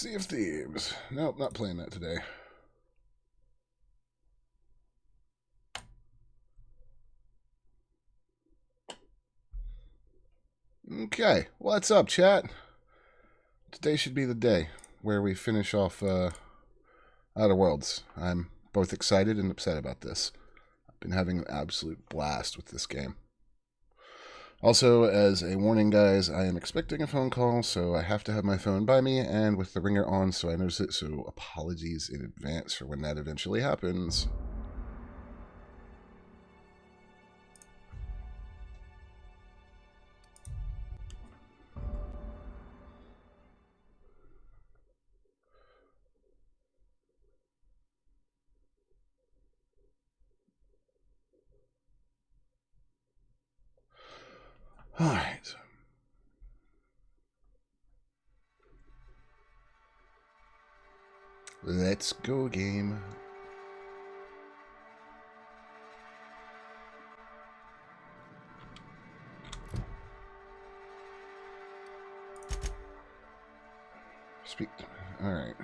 Sea of Thieves. Nope, not playing that today. Okay, what's up, chat? Today should be the day where we finish off Outer Worlds. I'm both excited and upset about this. I've been having an absolute blast with this game. Also, as a warning, guys, I am expecting a phone call, so I have to have my phone by me and with the ringer on so I notice it, so apologies in advance for when that eventually happens. Alright. Let's go, game. Speak. Alright.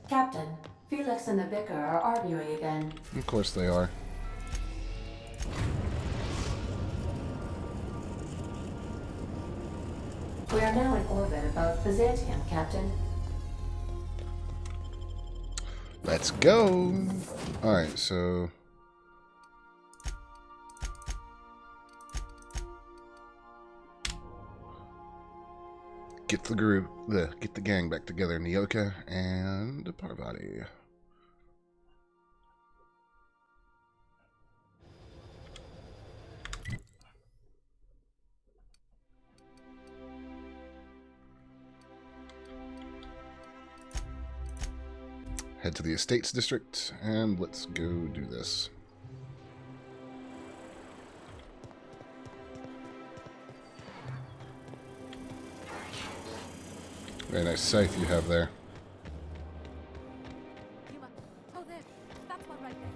Captain, Felix and the Vicar are arguing again. Of course they are. We are now in orbit above Byzantium, Captain. Let's go. Alright, so get the gang back together, Nyoka and Parvati. Head to the Estates District, and let's go do this. Very nice scythe you have there. Oh, there. That's one right there.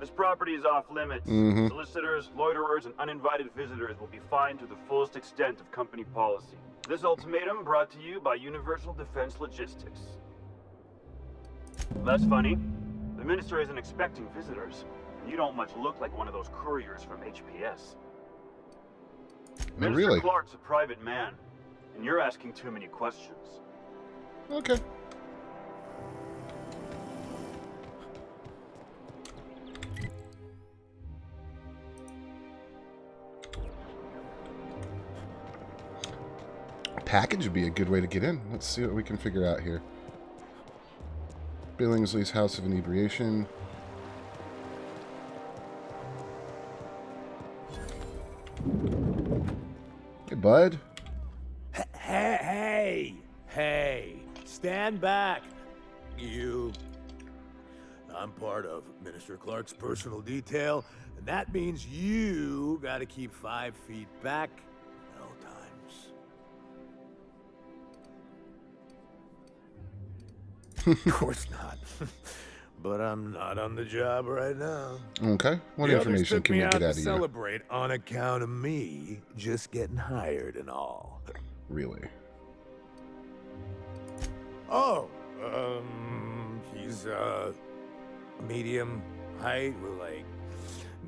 This property is off limits. Solicitors, loiterers, and uninvited visitors will be fined to the fullest extent of company policy. This ultimatum brought to you by Universal Defense Logistics. That's funny. The minister isn't expecting visitors. You don't much look like one of those couriers from HPS. Minister Really? Clark's a private man, and you're asking too many questions. Okay. Package would be a good way to get in. Let's see what we can figure out here. Billingsley's House of Inebriation. Hey, bud. Hey, stand back, you. I'm part of Minister Clark's personal detail, and that means you gotta keep 5 feet back at all times. Of course not. But I'm not on the job right now. Okay. What The others information took can me we out get to out of you? celebrate on account of me just getting hired and all. Really? Oh, he's medium height with like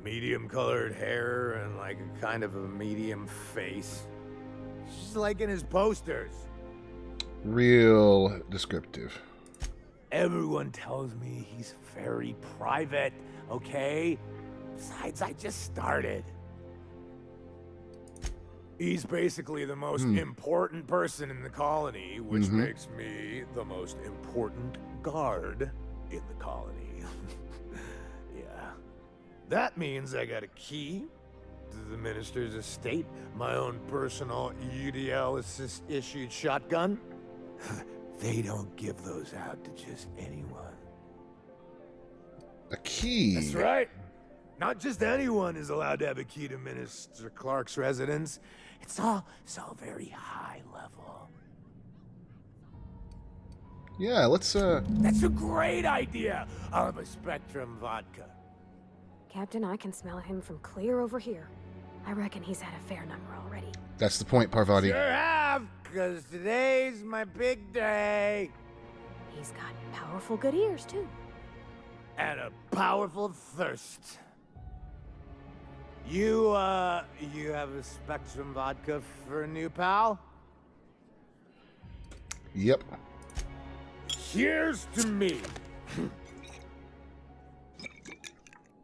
medium colored hair and like a kind of a medium face. Just like in his posters. Real descriptive. Everyone tells me he's very private, okay? Besides, I just started. He's basically the most important person in the colony, which makes me the most important guard in the colony. Yeah. That means I got a key to the minister's estate, my own personal UDL-issued shotgun. They don't give those out to just anyone. A key. That's right. Not just anyone is allowed to have a key to Minister Clark's residence. It's all very high level. Yeah, let's That's a great idea. I'll have a Spectrum vodka. Captain, I can smell him from clear over here. I reckon he's had a fair number already. that's the point, Parvati. Sure have, because today's my big day. He's got powerful good ears, too. And a powerful thirst. You have a Spectrum vodka for a new pal? Yep. Cheers to me.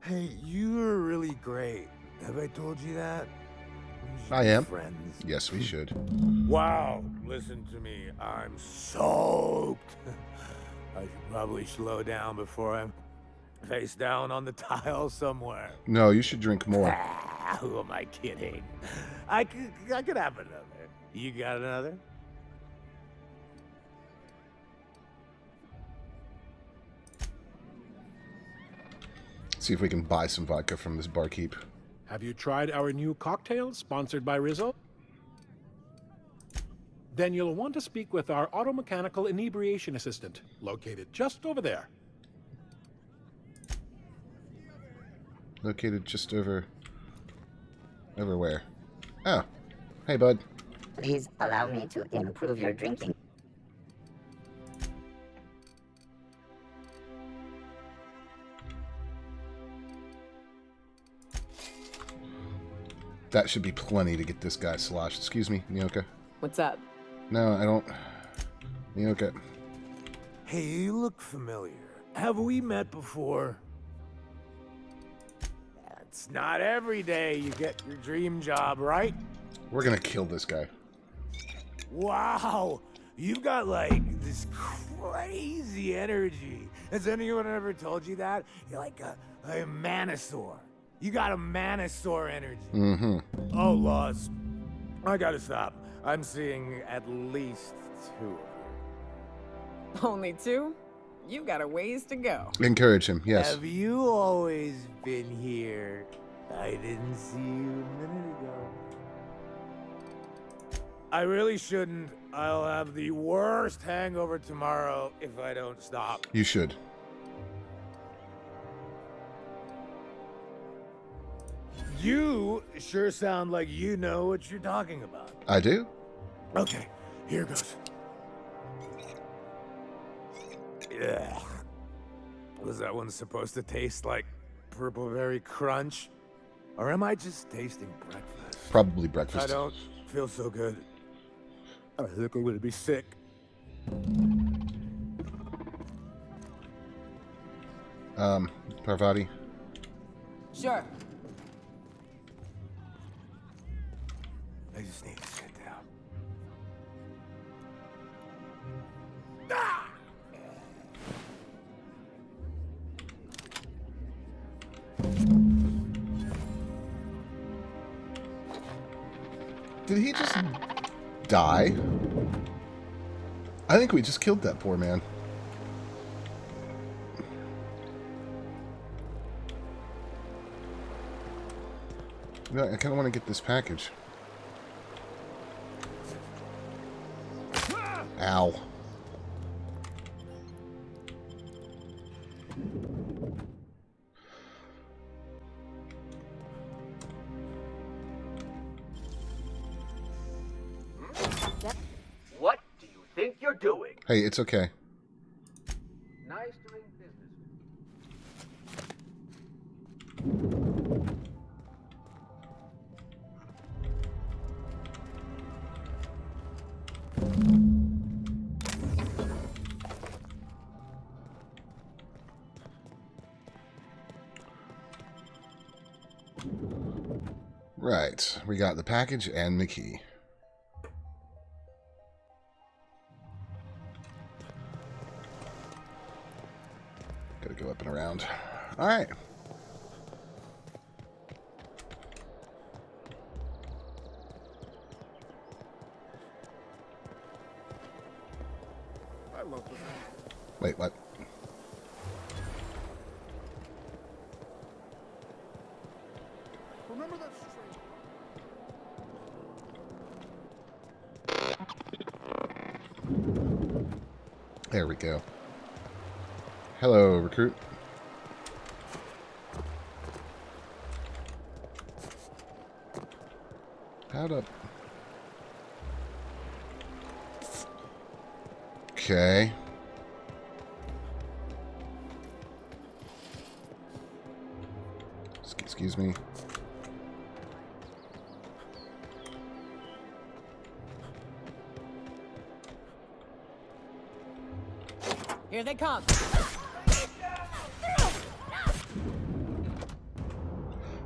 Hey, you're really great. Have I told you that? We should I be am. friends. Yes, we should. Wow, listen to me. I'm soaked. I should probably slow down before I'm face down on the tile somewhere. No, you should drink more. Who am I kidding? I could have another. You got another? See if we can buy some vodka from this barkeep. Have you tried our new cocktail sponsored by Rizzo? Then you'll want to speak with our auto-mechanical inebriation assistant, located just over there. Located just over where? Oh. Hey, bud. Please allow me to improve your drinking. That should be plenty to get this guy sloshed. Excuse me, Nyoka. What's up? No, I don't. Nyoka. Hey, you look familiar. Have we met before? It's not every day you get your dream job, right? We're gonna kill this guy. Wow, you've got like this crazy energy. Has anyone ever told you that? You're like a manosaur. You got a manosaur energy. Mm-hmm. Oh, Laws. I gotta stop. I'm seeing at least 2 of Only 2? You've got a ways to go. Encourage him, you. yes. Have you always been here? I didn't see you a minute ago. I really shouldn't. I'll have the worst hangover tomorrow if I don't stop. You should. You sure sound like you know what you're talking about. I do? Okay, here goes. Yeah. Was that one supposed to taste like purple berry crunch? Or am I just tasting breakfast? Probably I breakfast. don't feel so good. I think I'm gonna be sick. Parvati. Sure. I just need to sit down. Did he just die? I think we just killed that poor man. No, I kind of want to get this package. Ow. What do you think you're doing? Hey, it's okay. Nice doing business. Right, we got the package and the key. Gotta go up and around. Alright. I love this. Wait, what? Remember that strange... There we go. Hello, recruit. How'd up? Okay. Excuse me. Here they come.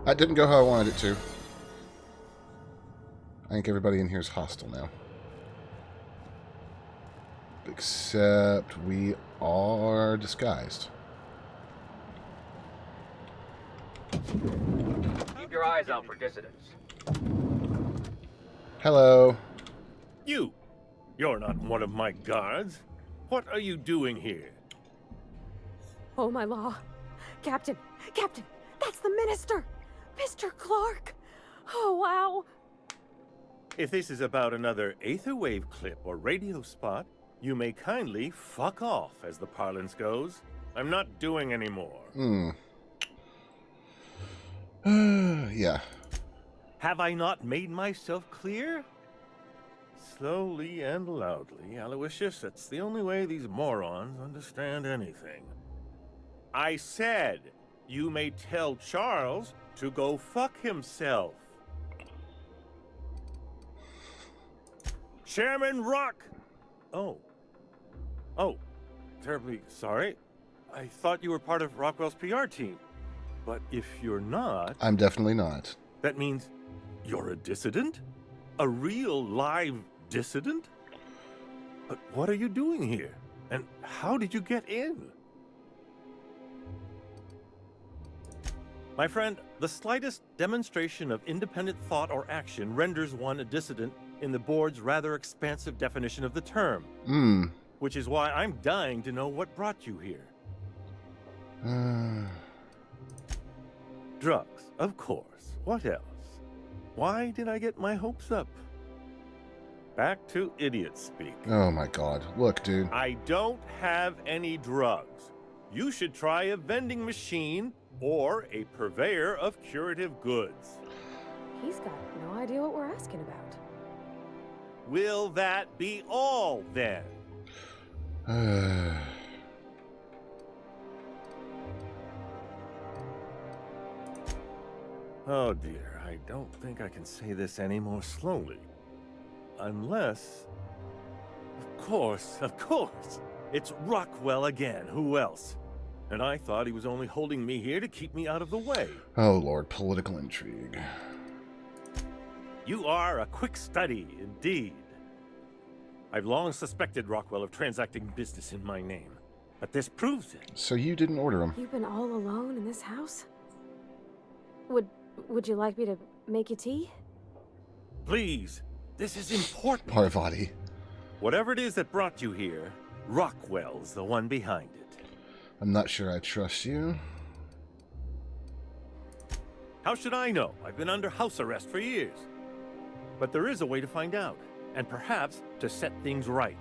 That didn't go how I wanted it to. I think everybody in here is hostile now. Except we are disguised. Keep your eyes out for dissidents. Hello. You're not one of my guards. What are you doing here? Oh, my law. Captain, that's the minister! Mr. Clark! Oh, wow. If this is about another aetherwave clip or radio spot, you may kindly fuck off, as the parlance goes. I'm not doing any more. Yeah. Have I not made myself clear? Slowly and loudly, Aloysius. That's the only way these morons understand anything. I said, you may tell Charles to go fuck himself. Chairman Rock! Oh, terribly sorry. I thought you were part of Rockwell's PR team. But if you're not... I'm definitely not. That means you're a dissident? A real live dissident? But what are you doing here? And how did you get in? My friend, the slightest demonstration of independent thought or action renders one a dissident in the board's rather expansive definition of the term. Which is why I'm dying to know what brought you here. Drugs, of course. What else? Why did I get my hopes up? Back to idiot speak. Oh my god. Look, dude. I don't have any drugs. You should try a vending machine or a purveyor of curative goods. He's got no idea what we're asking about. Will that be all, then? Oh dear, I don't think I can say this any more slowly. Unless... Of course! It's Rockwell again, who else? And I thought he was only holding me here to keep me out of the way. Oh lord, political intrigue. You are a quick study, indeed. I've long suspected Rockwell of transacting business in my name, but this proves it. So you didn't order him? You've been all alone in this house? Would you like me to make you tea? Please, this is important. Parvati. Whatever it is that brought you here, Rockwell's the one behind it. I'm not sure I trust you. How should I know? I've been under house arrest for years. But there is a way to find out, and perhaps to set things right.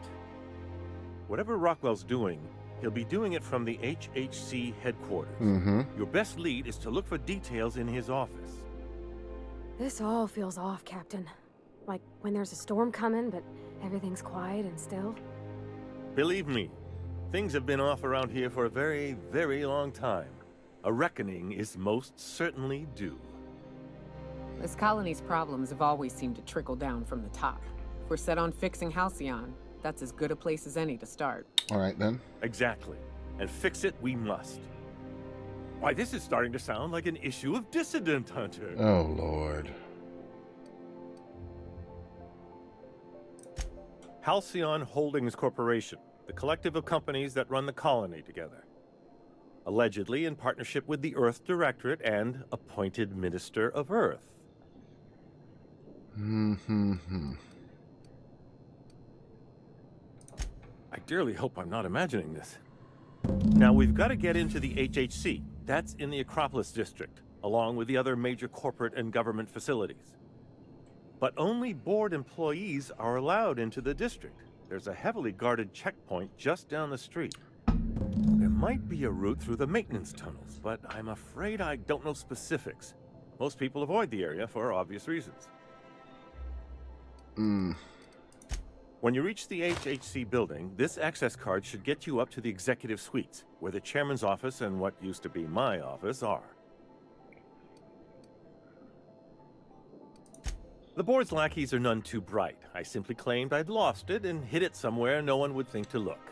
Whatever Rockwell's doing, he'll be doing it from the HHC headquarters. Your best lead is to look for details in his office. This all feels off, Captain. Like when there's a storm coming, but everything's quiet and still. Believe me, things have been off around here for a very, very long time. A reckoning is most certainly due. This colony's problems have always seemed to trickle down from the top. If we're set on fixing Halcyon, that's as good a place as any to start. All right, then. Exactly. And fix it we must. Why, this is starting to sound like an issue of Dissident Hunter. Oh, Lord. Halcyon Holdings Corporation, the collective of companies that run the colony together. Allegedly in partnership with the Earth Directorate and appointed Minister of Earth. I dearly hope I'm not imagining this. Now, we've got to get into the HHC. That's in the Acropolis District, along with the other major corporate and government facilities. But only board employees are allowed into the district. there's a heavily guarded checkpoint just down the street. There might be a route through the maintenance tunnels, but I'm afraid I don't know specifics. Most people avoid the area for obvious reasons. When you reach the HHC building, this access card should get you up to the executive suites, where the chairman's office and what used to be my office are. The board's lackeys are none too bright. I simply claimed I'd lost it and hid it somewhere no one would think to look.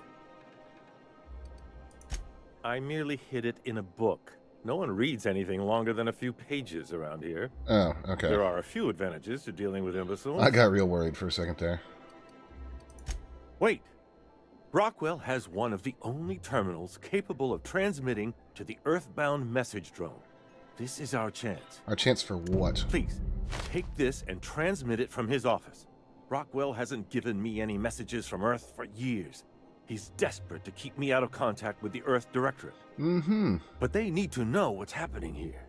I merely hid it in a book. No one reads anything longer than a few pages around here. Oh, okay. There are a few advantages to dealing with imbeciles. I got real worried for a second there. Wait. Rockwell has one of the only terminals capable of transmitting to the Earthbound message drone. This is our chance. Our chance for what? Please, take this and transmit it from his office. Rockwell hasn't given me any messages from Earth for years. He's desperate to keep me out of contact with the Earth Directorate. But they need to know what's happening here.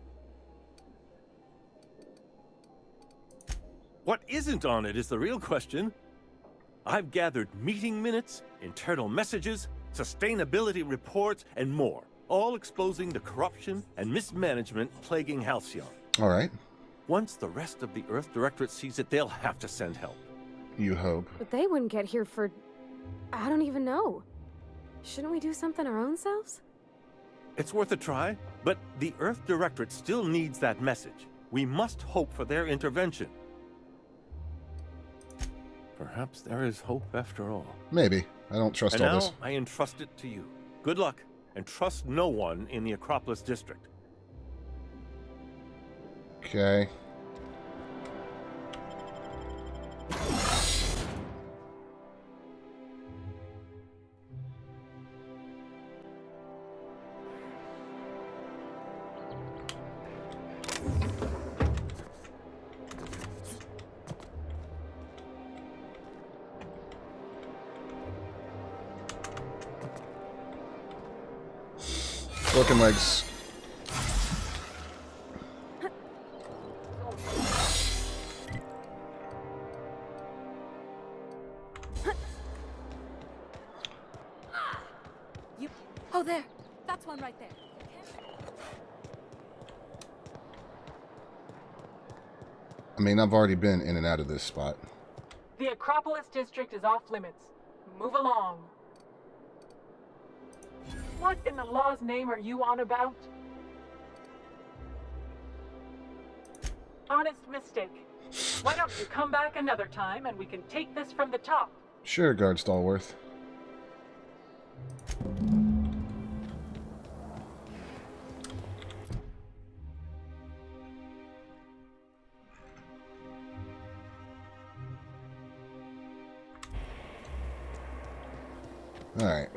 What isn't on it is the real question. I've gathered meeting minutes, internal messages, sustainability reports, and more, all exposing the corruption and mismanagement plaguing Halcyon. All right. Once the rest of the Earth Directorate sees it, they'll have to send help. You hope. But they wouldn't get here for... I don't even know. Shouldn't we do something our own selves? It's worth a try, but the Earth Directorate still needs that message. We must hope for their intervention. Perhaps there is hope after all. Maybe. I don't trust all this. And now I entrust it to you. Good luck, and trust no one in the Acropolis District. Okay. Broken legs. Oh, there. That's one right there. I mean, I've already been in and out of this spot. The Acropolis District is off limits. Move along. What in the law's name are you on about? Honest mistake. Why don't you come back another time and we can take this from the top? Sure, Guard Stallworth. All right.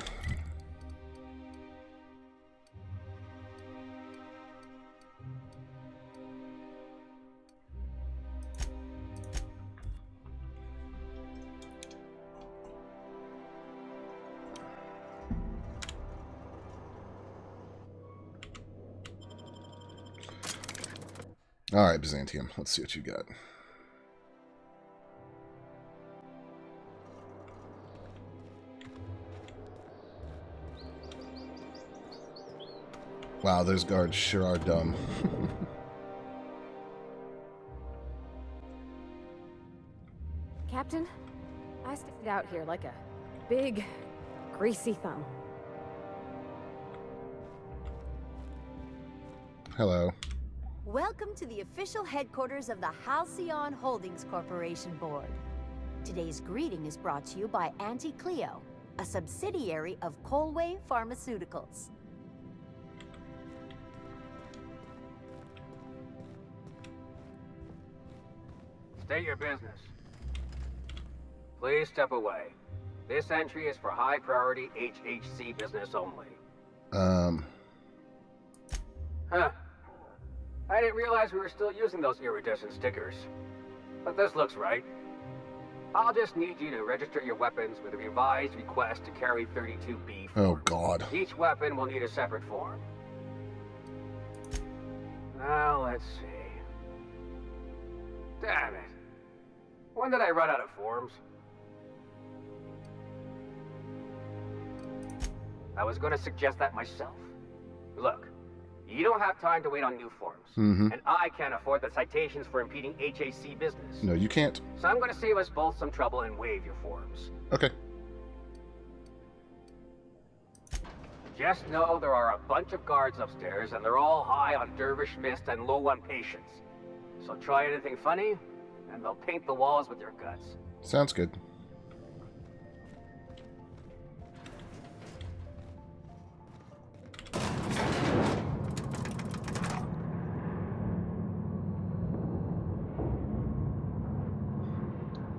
All right, Byzantium. Let's see what you got. Wow, those guards sure are dumb. Captain, I stick out here like a big, greasy thumb. Hello. Welcome to the official headquarters of the Halcyon Holdings Corporation Board. Today's greeting is brought to you by Auntie Cleo, a subsidiary of Colway Pharmaceuticals. State your business. Please step away. This entry is for high priority HHC business only. Huh. I didn't realize we were still using those iridescent stickers. But this looks right. I'll just need you to register your weapons with a revised request to carry 32B form. Oh, God. Each weapon will need a separate form. Now, let's see. Damn it. When did I run out of forms? I was going to suggest that myself. Look, you don't have time to wait on new forms. And I can't afford the citations for impeding HAC business. No, you can't. So I'm going to save us both some trouble and waive your forms. Okay. Just know there are a bunch of guards upstairs, and they're all high on dervish mist and low on patience. So try anything funny, and they'll paint the walls with your guts. Sounds good.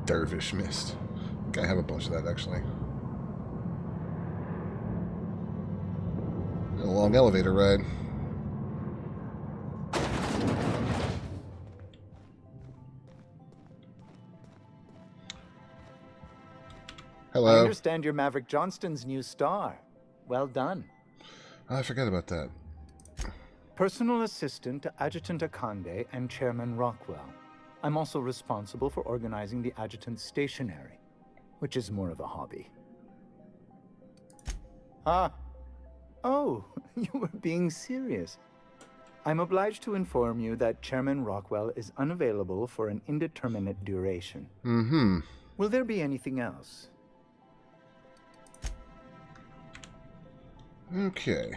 Dervish mist. I think I have a bunch of that, actually. A long elevator ride. Hello. I understand you're Maverick Johnston's new star. Well done. I forgot about that. Personal assistant to Adjutant Akande and Chairman Rockwell. I'm also responsible for organizing the adjutant's stationery, which is more of a hobby. Ah. Oh, you were being serious. I'm obliged to inform you that Chairman Rockwell is unavailable for an indeterminate duration. Will there be anything else? Okay.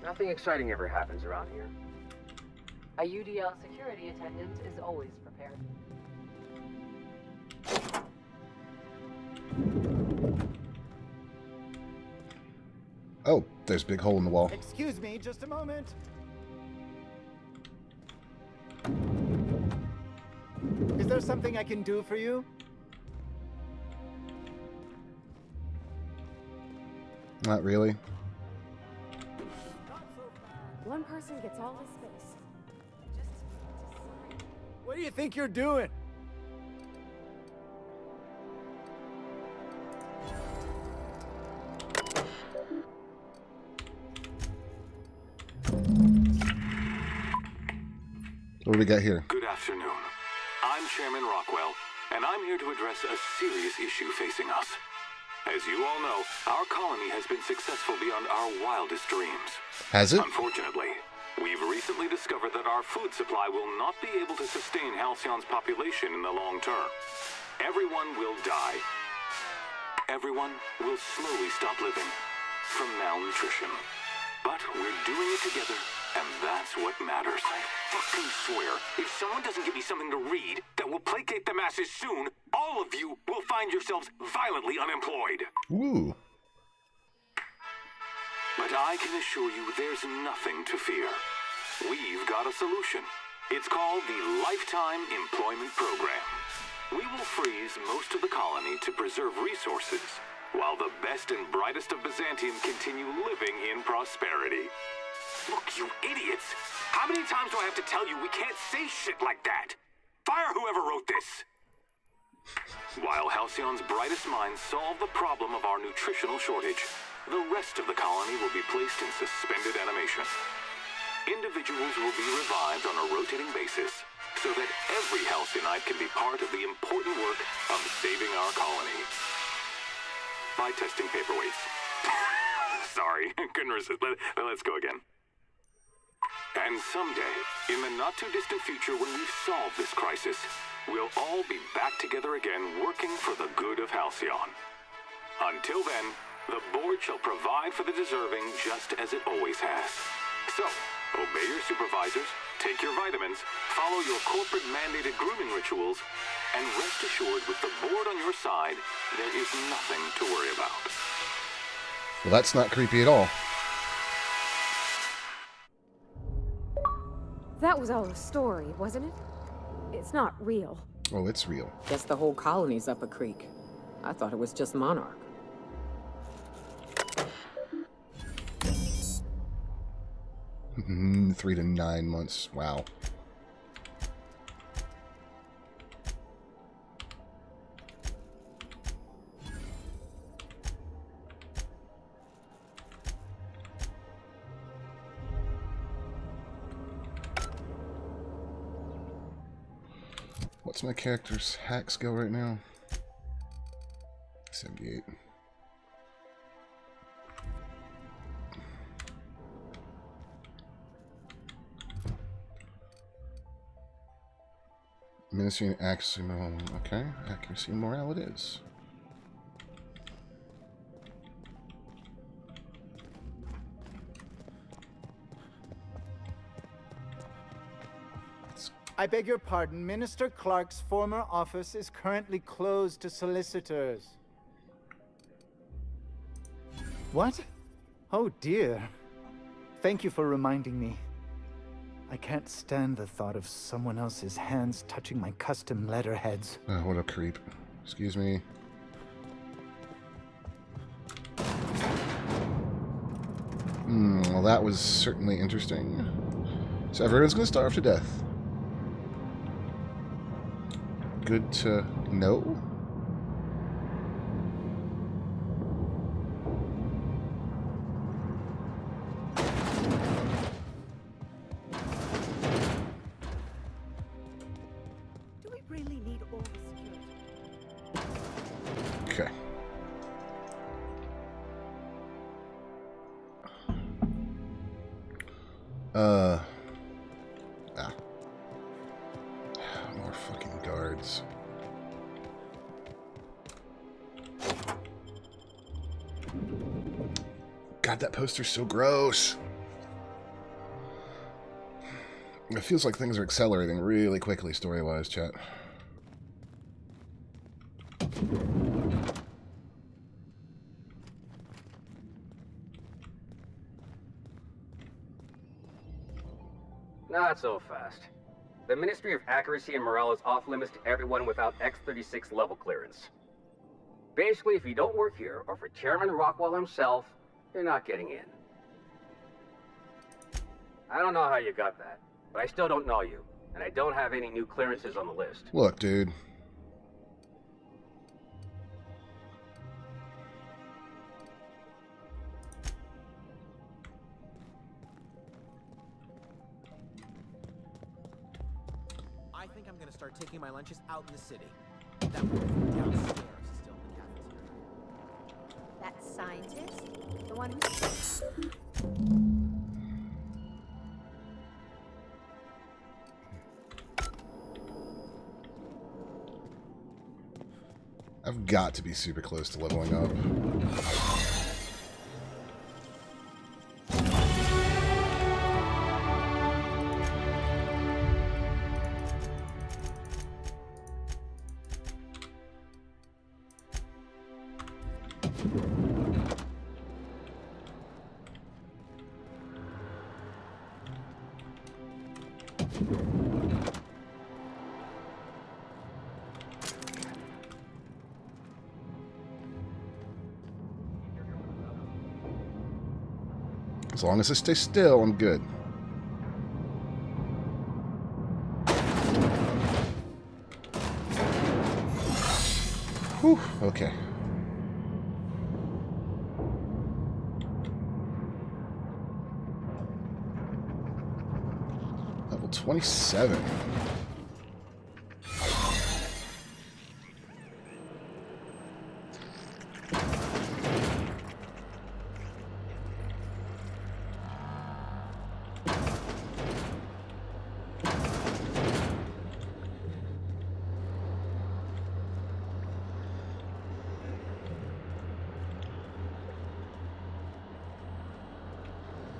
Nothing exciting ever happens around here. A UDL security attendant is always prepared. Oh, there's a big hole in the wall. Excuse me, just a moment. Is there something I can do for you? Not really. One person gets all the space. What do you think you're doing? What do we got here? Good afternoon. I'm Chairman Rockwell, and I'm here to address a serious issue facing us. As you all know, our colony has been successful beyond our wildest dreams. Has it? Unfortunately, we've recently discovered that our food supply will not be able to sustain Halcyon's population in the long term. Everyone will die. Everyone will slowly stop living from malnutrition. But we're doing it together, and that's what matters. I fucking swear, if someone doesn't give me something to read that will placate the masses soon, all of you will find yourselves violently unemployed. Ooh. But I can assure you there's nothing to fear. We've got a solution. It's called the Lifetime Employment Program. We will freeze most of the colony to preserve resources, while the best and brightest of Byzantium continue living in prosperity. Look, you idiots! How many times do I have to tell you we can't say shit like that? Fire whoever wrote this! While Halcyon's brightest minds solve the problem of our nutritional shortage, the rest of the colony will be placed in suspended animation. Individuals will be revived on a rotating basis, so that every Halcyonite can be part of the important work of saving our colony. By testing paperweights. Sorry, couldn't resist. Let's go again. And someday, in the not-too-distant future when we've solved this crisis, we'll all be back together again working for the good of Halcyon. Until then, the board shall provide for the deserving just as it always has. So, obey your supervisors, take your vitamins, follow your corporate-mandated grooming rituals, and rest assured with the board on your side, there is nothing to worry about. Well, that's not creepy at all. That was all a story, wasn't it? It's not real. Oh, it's real. Guess the whole colony's up a creek. I thought it was just Monarch. 3 to 9 months. Wow. What's my character's hack skill right now? 78. Ministry and accuracy. Okay, accuracy and morale it is. I beg your pardon. Minister Clark's former office is currently closed to solicitors. What? Oh dear. Thank you for reminding me. I can't stand the thought of someone else's hands touching my custom letterheads. Oh, what a creep. Excuse me. Well, that was certainly interesting. So everyone's going to starve to death. Good to know. Do we really need all the security? Okay. More fucking guards. God, that poster's so gross. It feels like things are accelerating really quickly story-wise, chat. Not so fast. The Ministry of Accuracy and Morale is off limits to everyone without X-36 level clearance. Basically, if you don't work here, or for Chairman Rockwell himself, you're not getting in. I don't know how you got that, but I still don't know you, and I don't have any new clearances on the list. Look, dude. I think I'm gonna start taking my lunches out in the city. That one downstairs is still in the cafeteria. That scientist? The one who... I've got to be super close to leveling up. As long as I stay still, I'm good. Whew, okay. Level 27.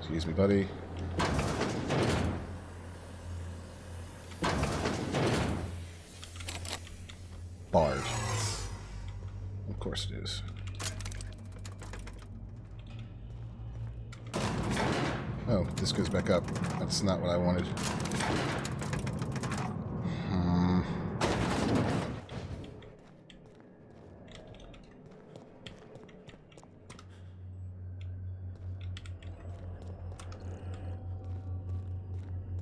Excuse me, buddy. Barred. Of course it is. Oh, this goes back up. That's not what I wanted.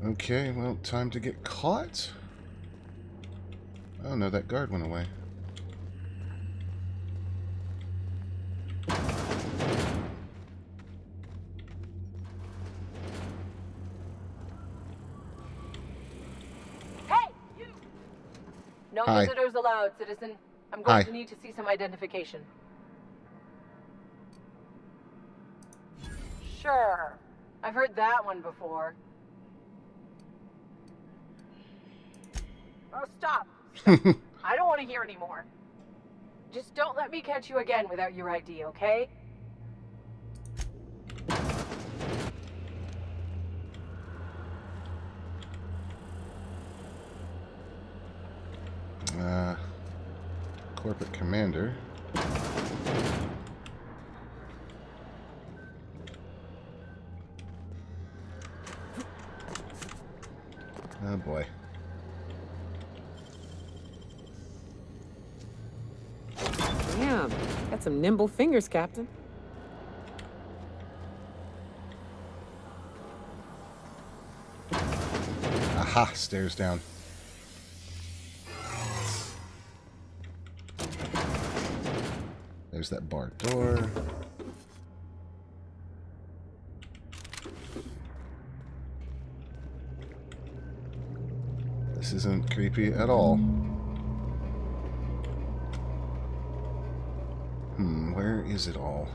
Okay, well, time to get caught. Oh no, that guard went away. Hey, you! No Hi. visitors allowed, citizen. I'm Hi. going to need to see some identification. Sure. I've heard that one before. Oh, stop. I don't want to hear anymore. Just don't let me catch you again without your ID, okay? Corporate commander. Oh boy. Damn, got some nimble fingers, Captain. Aha, stairs down. There's that bar door. This isn't creepy at all. Where is it all?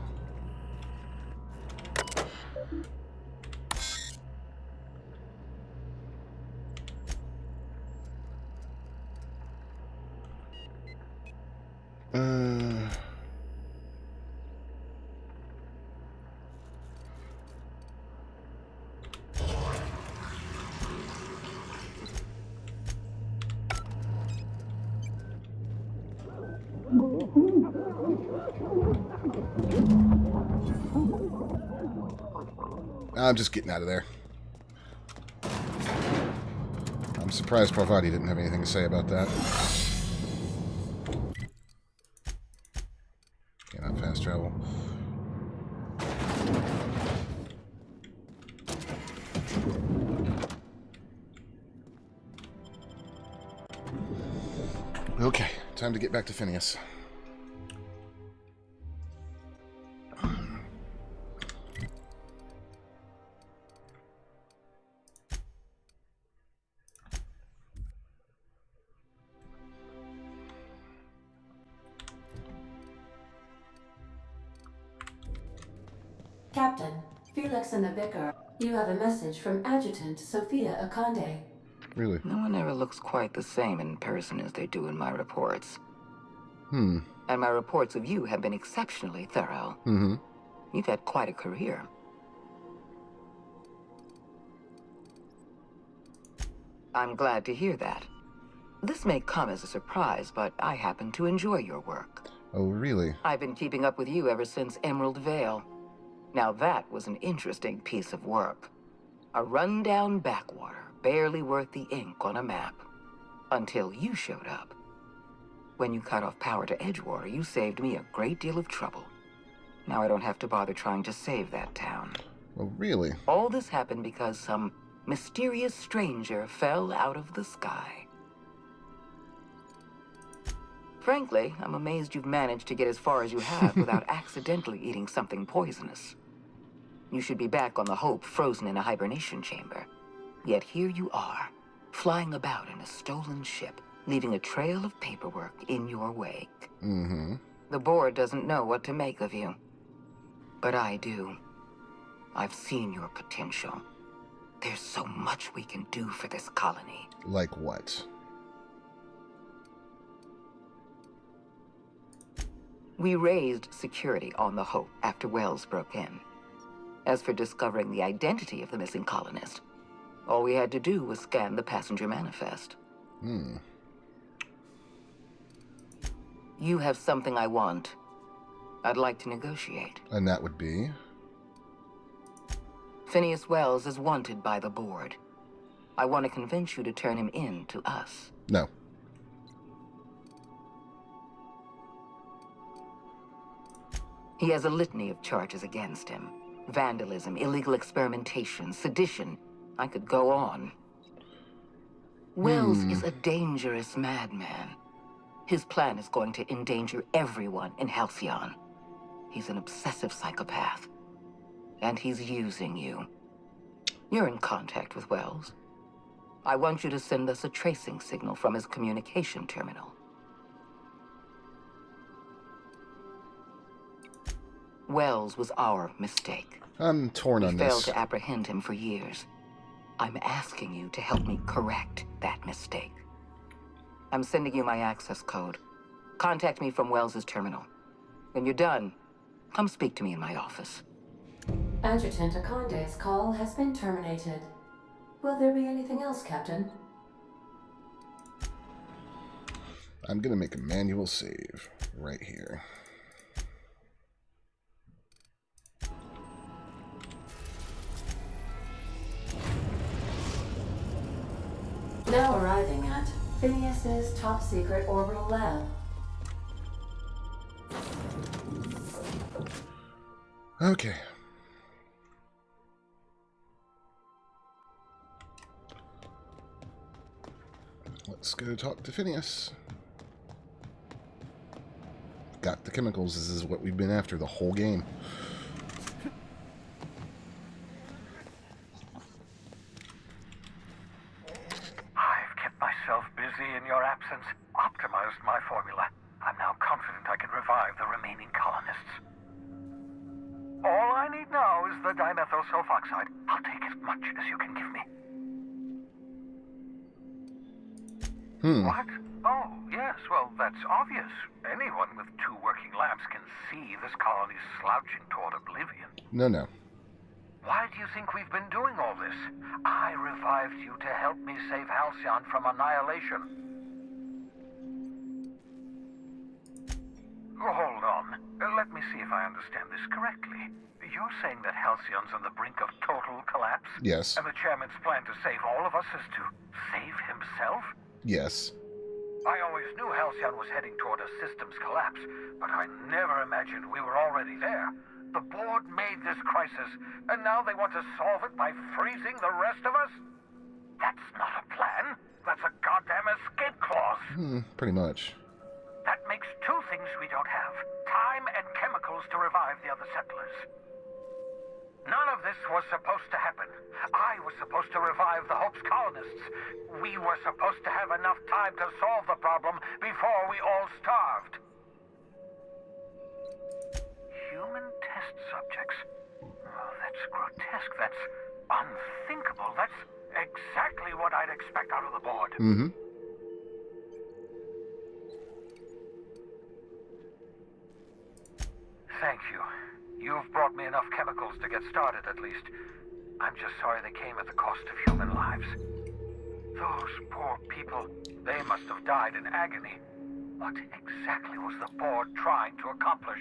I'm just getting out of there. I'm surprised Parvati didn't have anything to say about that. Cannot fast travel. Okay, time to get back to Phineas. Captain, Felix and the Vicar, you have a message from Adjutant Sophia Akande. Really? No one ever looks quite the same in person as they do in my reports. And my reports of you have been exceptionally thorough. You've had quite a career. I'm glad to hear that. This may come as a surprise, but I happen to enjoy your work. Oh, really? I've been keeping up with you ever since Emerald Vale. Now that was an interesting piece of work. A rundown backwater, barely worth the ink on a map. Until you showed up. When you cut off power to Edgewater, you saved me a great deal of trouble. Now I don't have to bother trying to save that town. Oh, really? All this happened because some mysterious stranger fell out of the sky. Frankly, I'm amazed you've managed to get as far as you have without accidentally eating something poisonous. You should be back on the Hope, frozen in a hibernation chamber. Yet here you are, flying about in a stolen ship, leaving a trail of paperwork in your wake. The board doesn't know what to make of you. But I do. I've seen your potential. There's so much we can do for this colony. Like what? We raised security on the Hope after Wells broke in. As for discovering the identity of the missing colonist, all we had to do was scan the passenger manifest. You have something I want. I'd like to negotiate. And that would be? Phineas Wells is wanted by the board. I want to convince you to turn him in to us. No. He has a litany of charges against him. Vandalism, illegal experimentation, sedition. I could go on. Wells is a dangerous madman. His plan is going to endanger everyone in Halcyon. He's an obsessive psychopath. And he's using you. You're in contact with Wells. I want you to send us a tracing signal from his communication terminal. Wells was our mistake. I'm torn on We failed this. to apprehend him for years. I'm asking you to help me correct that mistake. I'm sending you my access code. Contact me from Wells's terminal. When you're done, come speak to me in my office. Adjutant Akonde's call has been terminated. Will there be anything else, Captain? I'm gonna make a manual save right here. Now arriving at Phineas's top secret orbital lab. Okay. Let's go talk to Phineas. Got the chemicals. This is what we've been after the whole game. I've kept myself busy in your absence, optimized my formula. I'm now confident I can revive the remaining colonists. All I need now is the dimethyl sulfoxide. I'll take as much as you can give me. What? Oh, yes, well, that's obvious. Anyone with 2 working labs can see this colony's slouching toward oblivion. No. Why do you think we've been doing all this? I revived you to help me save Halcyon from annihilation. Hold on. Let me see if I understand this correctly. You're saying that Halcyon's on the brink of total collapse? Yes. And the chairman's plan to save all of us is to save himself? Yes. I always knew Halcyon was heading toward a systems collapse, but I never imagined we were already there. The board made this crisis, and now they want to solve it by freezing the rest of us? That's not a plan. That's a goddamn escape clause. Pretty much. That makes 2 things we don't have. Time and chemicals to revive the other settlers. None of this was supposed to happen. I was supposed to revive the Hope's colonists. We were supposed to have enough time to solve the problem before we all starved. Human test subjects? Oh, that's grotesque. That's unthinkable. That's exactly what I'd expect out of the board. Thank you. You've brought me enough chemicals to get started, at least. I'm just sorry they came at the cost of human lives. Those poor people, they must have died in agony. What exactly was the board trying to accomplish?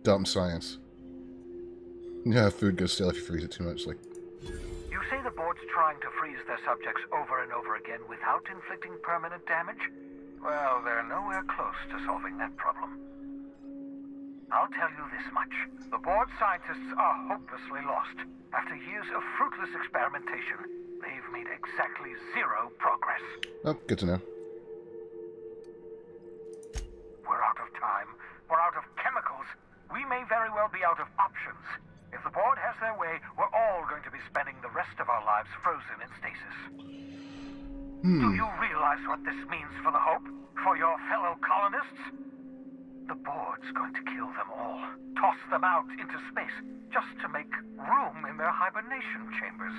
Dumb science. Yeah, food goes stale if you freeze it too much. Like, You say the board's trying to freeze their subjects over and over again without inflicting permanent damage? Well, they're nowhere close to solving that problem. I'll tell you this much. The board scientists are hopelessly lost. After years of fruitless experimentation, they've made exactly 0 progress. oh, good to know. We're out of time. We're out of chemicals. We may very well be out of options. If the board has their way, we're all going to be spending the rest of our lives frozen in stasis. Do you realize what this means for the Hope? For your fellow colonists? The board's going to kill them all. Toss them out into space, just to make room in their hibernation chambers.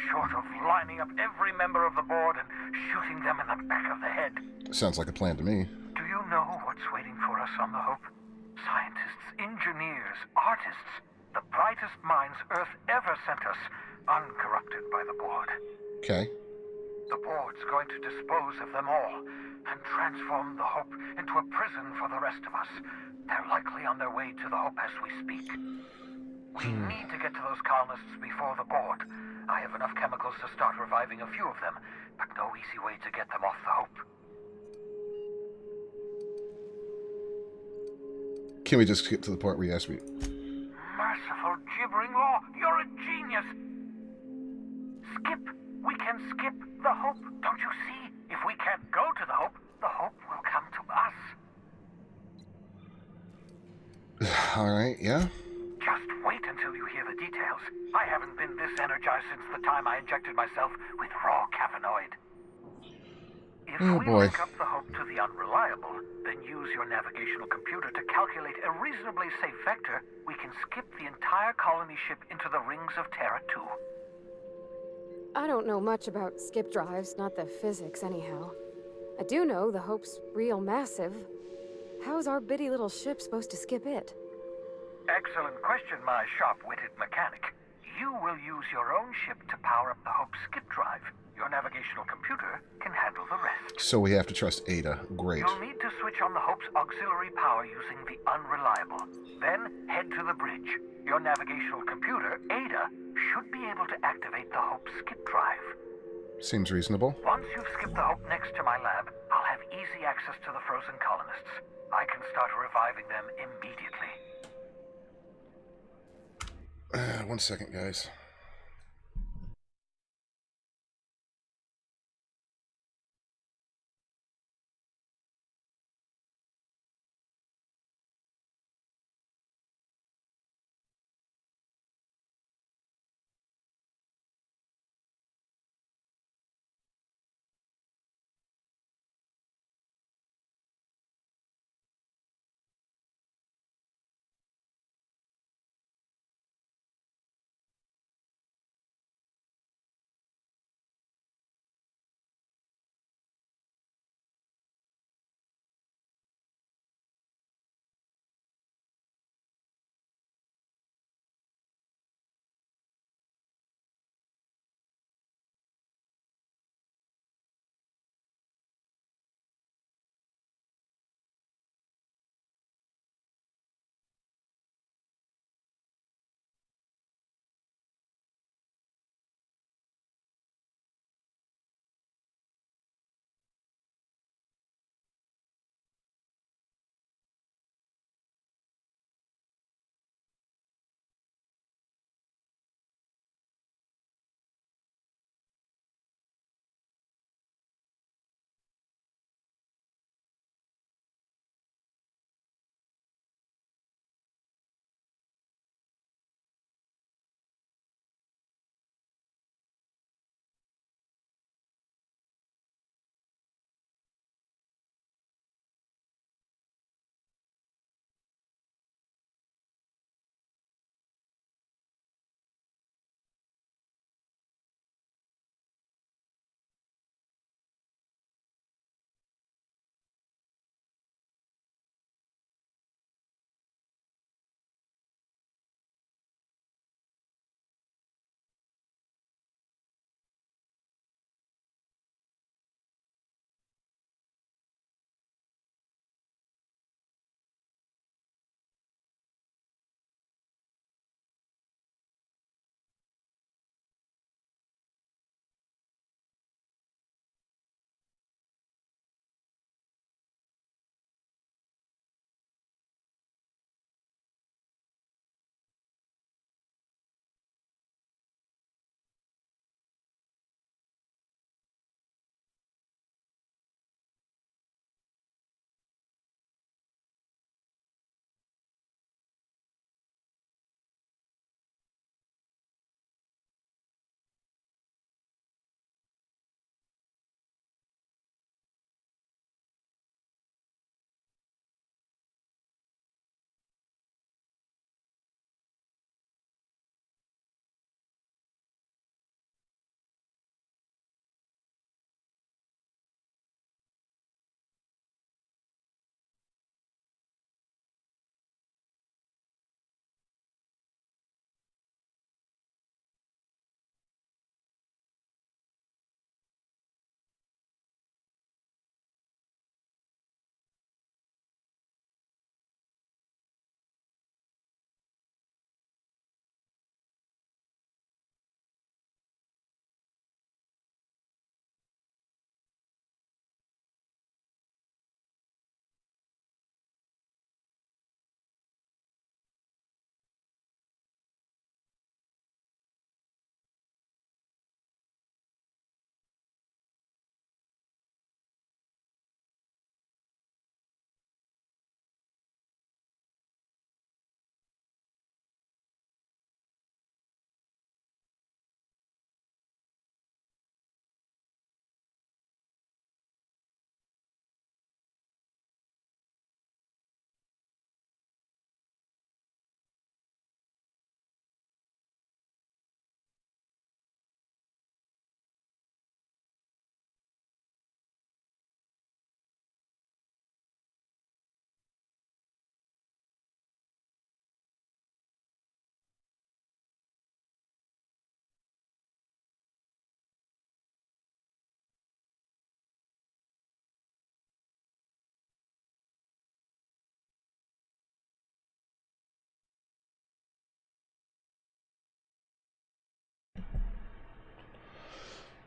Short of lining up every member of the board and shooting them in the back of the head. Sounds like a plan to me. Do you know what's waiting for us on the Hope? Scientists, engineers, artists. The brightest minds Earth ever sent us, uncorrupted by the board. Okay. The board's going to dispose of them all and transform the Hope into a prison for the rest of us. They're likely on their way to the Hope as we speak. We need to get to those colonists before the board. I have enough chemicals to start reviving a few of them, but no easy way to get them off the Hope. Can we just get to the part where you asked me? Merciful gibbering law, you're a genius! Skip! We can skip the Hope, don't you see? If we can't go to the Hope will come to us. Alright, yeah? Just wait until you hear the details. I haven't been this energized since the time I injected myself with raw caffeinoid. If we link up the Hope to the Unreliable, then use your navigational computer to calculate a reasonably safe vector, we can skip the entire colony ship into the rings of Terra 2. I don't know much about skip drives, not the physics anyhow. I do know the Hope's real massive. How's our bitty little ship supposed to skip it? Excellent question, my sharp-witted mechanic. You will use your own ship to power up the Hope's skip drive. Your navigational computer can handle the rest. So we have to trust Ada. Great. You'll need to switch on the Hope's auxiliary power using the Unreliable. Then head to the bridge. Your navigational computer, Ada, should be able to activate the Hope's skip drive. Seems reasonable. Once you've skipped the Hope next to my lab, I'll have easy access to the frozen colonists. I can start reviving them immediately. 1 second, guys.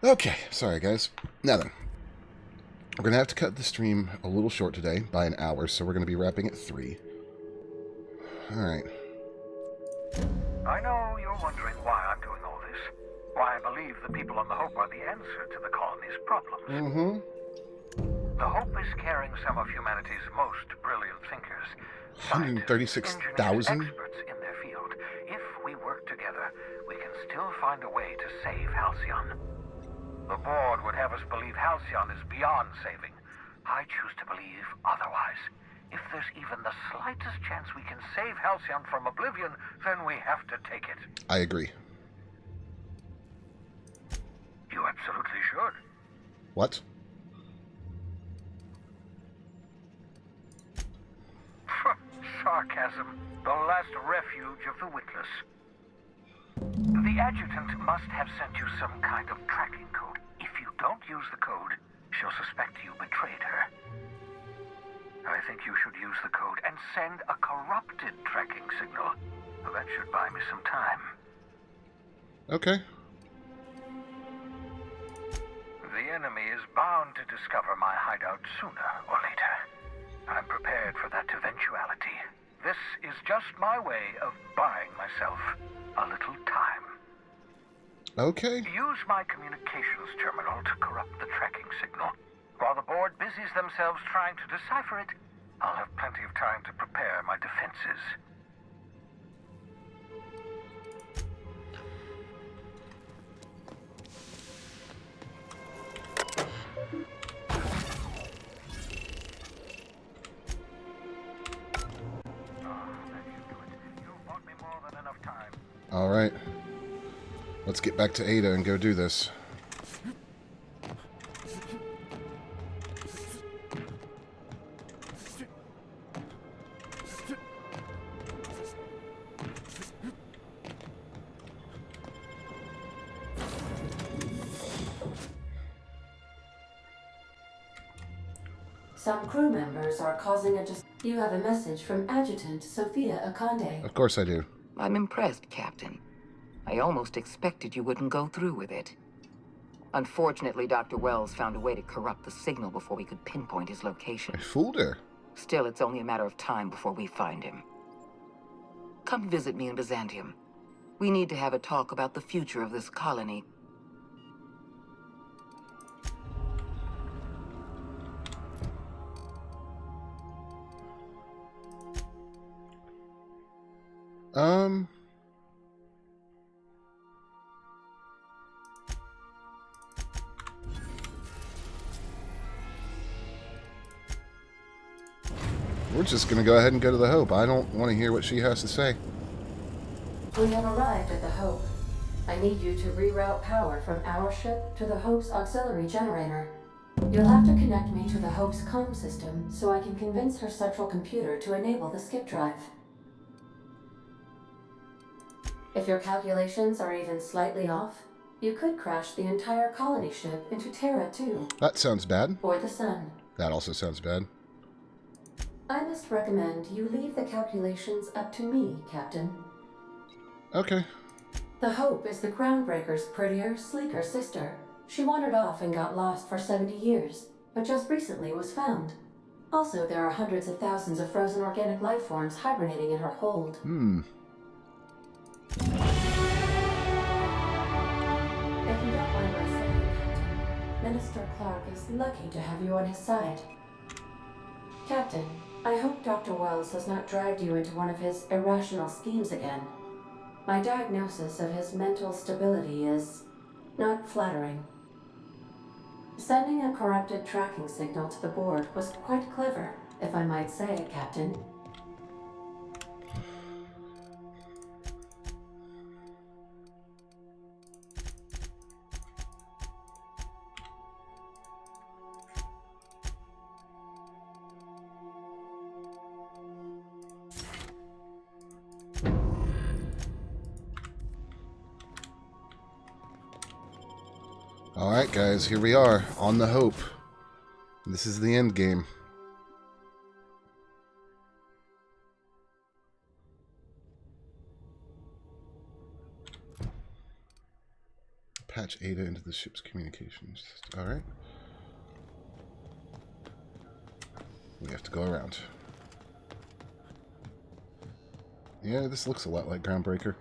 Okay, sorry guys. Now then, we're going to have to cut the stream a little short today by an hour, so we're going to be wrapping at 3. Alright. I know you're wondering why I'm doing all this. Why I believe the people on the Hope are the answer to the colony's problems. Mm-hmm. The Hope is carrying some of humanity's most brilliant thinkers. 136,000? Experts in their field. If we work together, we can still find a way to save Halcyon. The board would have us believe Halcyon is beyond saving. I choose to believe otherwise. If there's even the slightest chance we can save Halcyon from oblivion, then we have to take it. I agree. You absolutely should. What? Sarcasm, the last refuge of the witless. The adjutant must have sent you some kind of tracking code. If you don't use the code, she'll suspect you betrayed her. I think you should use the code and send a corrupted tracking signal. That should buy me some time. Okay. The enemy is bound to discover my hideout sooner or later. I'm prepared for that eventuality. This is just my way of buying myself a little time. Okay. Use my communications terminal to corrupt the tracking signal. While the board busies themselves trying to decipher it, I'll have plenty of time to prepare my defenses. Alright. Let's get back to Ada and go do this. Some crew members are causing a You have a message from Adjutant Sophia Akande. Of course I do. I'm impressed, Captain. I almost expected you wouldn't go through with it. Unfortunately, Dr. Wells found a way to corrupt the signal before we could pinpoint his location. I fooled her. Still, it's only a matter of time before we find him. Come visit me in Byzantium. We need to have a talk about the future of this colony. We're just going to go ahead and go to the Hope. I don't want to hear what she has to say. We have arrived at the Hope. I need you to reroute power from our ship to the Hope's auxiliary generator. You'll have to connect me to the Hope's comm system so I can convince her central computer to enable the skip drive. If your calculations are even slightly off, you could crash the entire colony ship into Terra 2. That sounds bad. Or the Sun. That also sounds bad. I must recommend you leave the calculations up to me, Captain. Okay. The Hope is the Groundbreaker's prettier, sleeker sister. She wandered off and got lost for 70 years, but just recently was found. Also, there are hundreds of thousands of frozen organic life forms hibernating in her hold. If you don't mind my saying, Captain, Minister Clark is lucky to have you on his side. Captain, I hope Dr. Wells has not dragged you into one of his irrational schemes again. My diagnosis of his mental stability is not flattering. Sending a corrupted tracking signal to the board was quite clever, if I might say, Captain. Alright guys, here we are, on the Hope. This is the end game. Patch Ada into the ship's communications. Alright. We have to go around. Yeah, this looks a lot like Groundbreaker.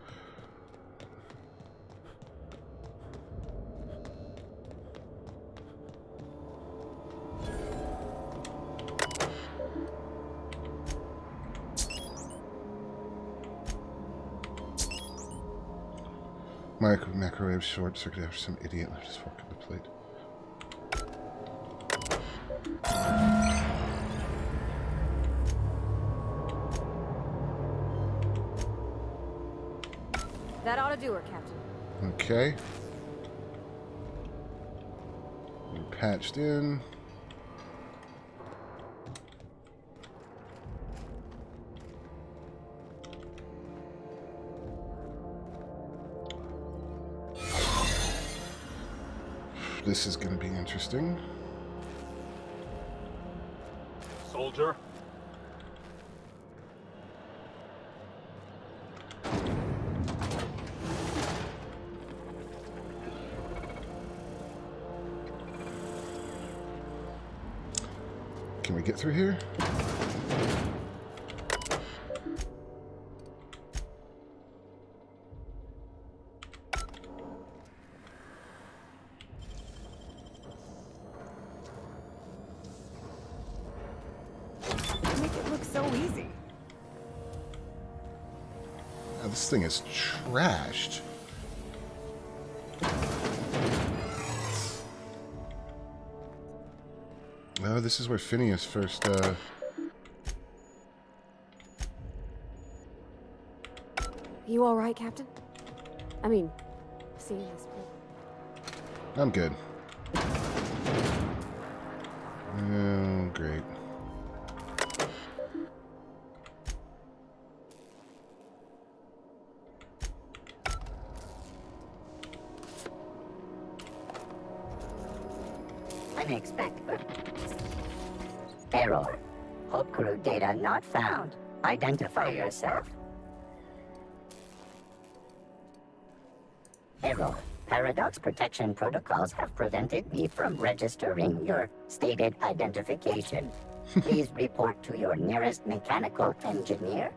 Microwave short circuit after some idiot left his fork in the plate. That ought to do her, Captain. Okay. We're patched in. This is going to be interesting. Soldier. Can we get through here? Make it look so easy. Now, this thing is trashed. Oh, this is where Phineas first, You all right, Captain? I mean, seeing this. I'm good. Oh, great. Unexpected. Error. Hope crew data not found. Identify yourself. Error. Paradox protection protocols have prevented me from registering your stated identification. Please report to your nearest mechanical engineer.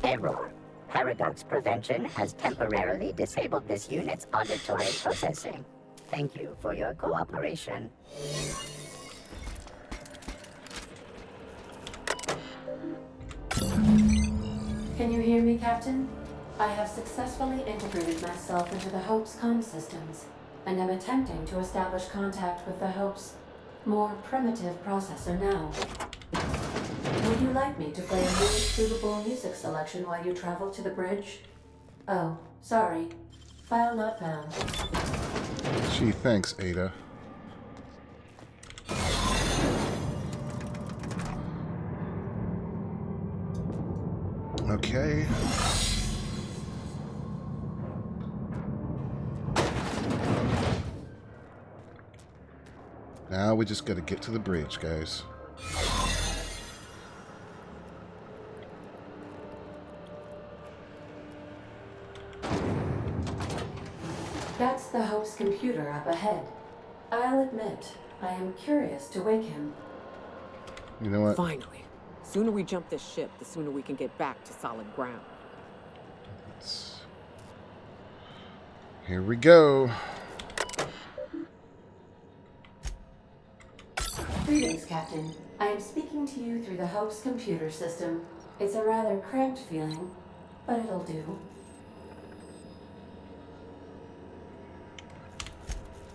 Error. Paradox prevention has temporarily disabled this unit's auditory processing. Thank you for your cooperation. Can you hear me, Captain? I have successfully integrated myself into the Hope's comm systems, and am attempting to establish contact with the Hope's more primitive processor now. Would you like me to play a new suitable music selection while you travel to the bridge? Oh, sorry. File not found. Gee, thanks, Ada. Okay. Now we just gotta get to the bridge, guys. That's the Hope's computer up ahead. I'll admit, I am curious to wake him. You know what? Finally. Sooner we jump this ship, the sooner we can get back to solid ground. Here we go. Greetings, Captain. I am speaking to you through the Hope's computer system. It's a rather cramped feeling, but it'll do.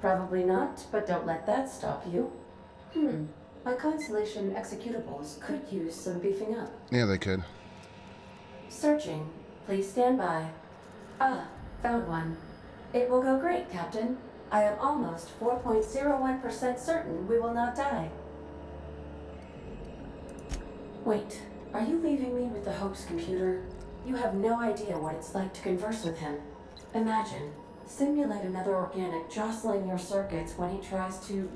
Probably not, but don't let that stop you. My Constellation executables could use some beefing up. Yeah, they could. Searching. Please stand by. Ah, found one. It will go great, Captain. I am almost 4.01% certain we will not die. Wait, are you leaving me with the Hope's computer? You have no idea what it's like to converse with him. Imagine, simulate another organic jostling your circuits when he tries to...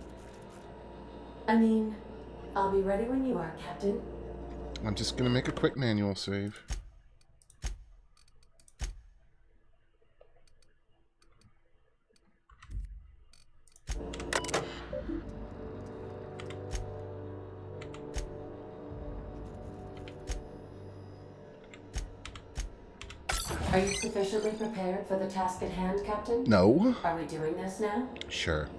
I mean, I'll be ready when you are, Captain. I'm just gonna make a quick manual save. Are you sufficiently prepared for the task at hand, Captain? No. Are we doing this now? Sure.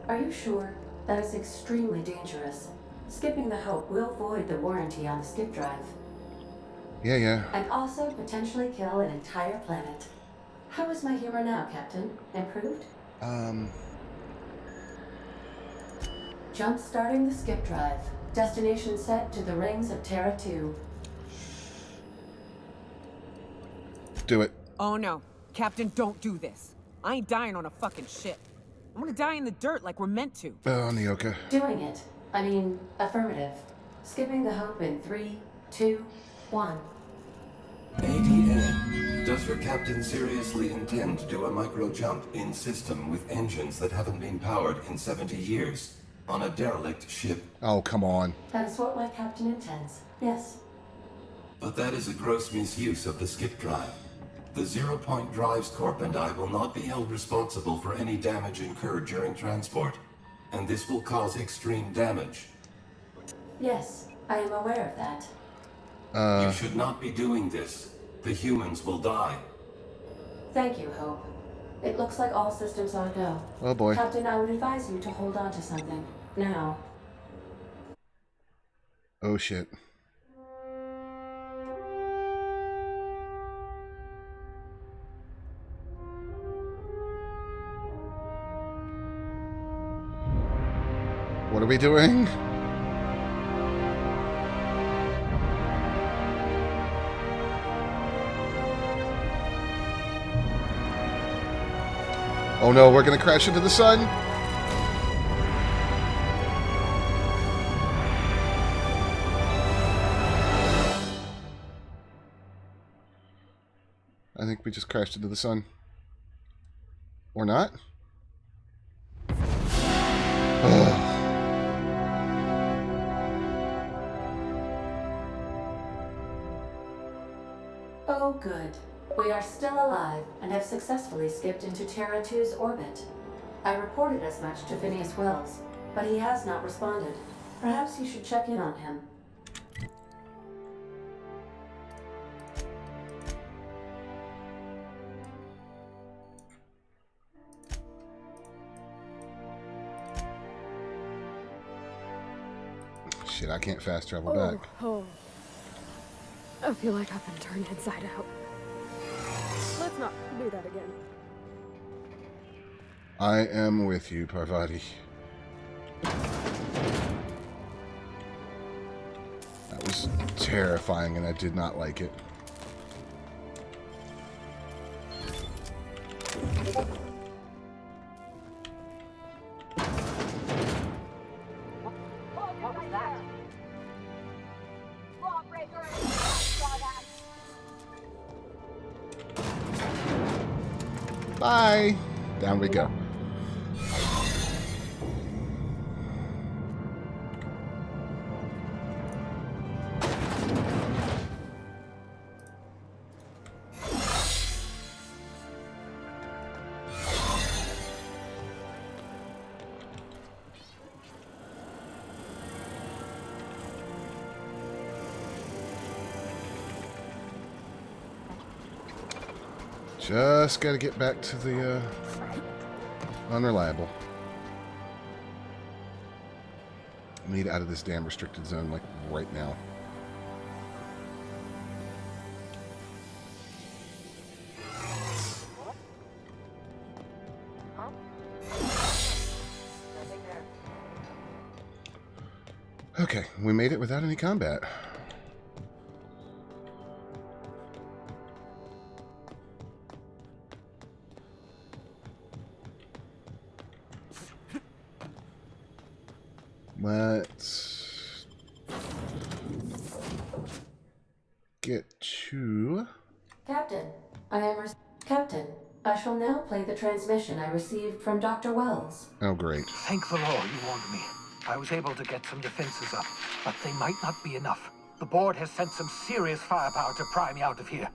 Are you sure? That is extremely dangerous. Skipping the Hope will void the warranty on the skip drive. Yeah. And also potentially kill an entire planet. How is my humor now, Captain? Improved? Jump starting the skip drive. Destination set to the rings of Terra 2. Do it. Oh no. Captain, don't do this. I ain't dying on a fucking ship. I'm gonna die in the dirt like we're meant to. Oh, Nyoka. Doing it. I mean, affirmative. Skipping the Hope in 3, 2, 1. ADA, does your captain seriously intend to do a micro-jump in system with engines that haven't been powered in 70 years on a derelict ship? Oh, come on. That is what my captain intends. Yes. But that is a gross misuse of the skip drive. The Zero Point Drives Corp and I will not be held responsible for any damage incurred during transport, and this will cause extreme damage. Yes, I am aware of that. You should not be doing this. The humans will die. Thank you, Hope. It looks like all systems are go. Oh boy. Captain, I would advise you to hold on to something. Now. Oh shit. What are we doing? Oh no, we're gonna crash into the sun? I think we just crashed into the sun. Or not? Ugh. Oh, good. We are still alive and have successfully skipped into Terra 2's orbit. I reported as much to Phineas Wells, but he has not responded. Perhaps you should check in on him. Shit, I can't fast travel back. Oh. I feel like I've been turned inside out. Let's not do that again. I am with you, Parvati. That was terrifying and I did not like it. Bye. Down we go. Just gotta get back to the unreliable. I need out of this damn restricted zone like right now. Okay, we made it without any combat. Let's get to... Captain, Captain, I shall now play the transmission I received from Dr. Wells. Oh, great. Thank the Lord you warned me. I was able to get some defenses up, but they might not be enough. The board has sent some serious firepower to pry me out of here.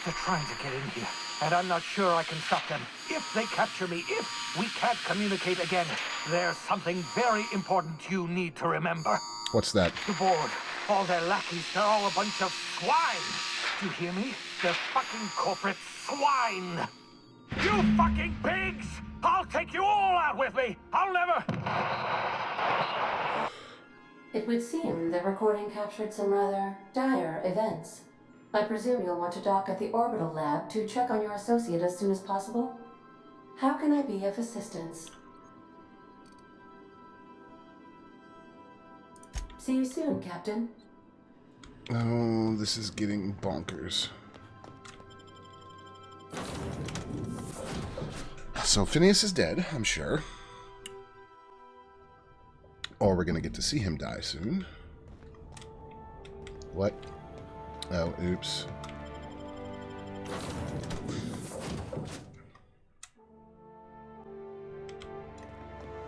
They're trying to get in here, and I'm not sure I can stop them. If they capture me, if we can't communicate again, there's something very important you need to remember. What's that? The board, all their lackeys, they're all a bunch of swine. Do you hear me? They're fucking corporate swine! You fucking pigs! I'll take you all out with me! I'll never... It would seem the recording captured some rather dire events. I presume you'll want to dock at the orbital lab to check on your associate as soon as possible? How can I be of assistance? See you soon, Captain. Oh, this is getting bonkers. So Phineas is dead, I'm sure. Or we're going to get to see him die soon. What? Oh, oops.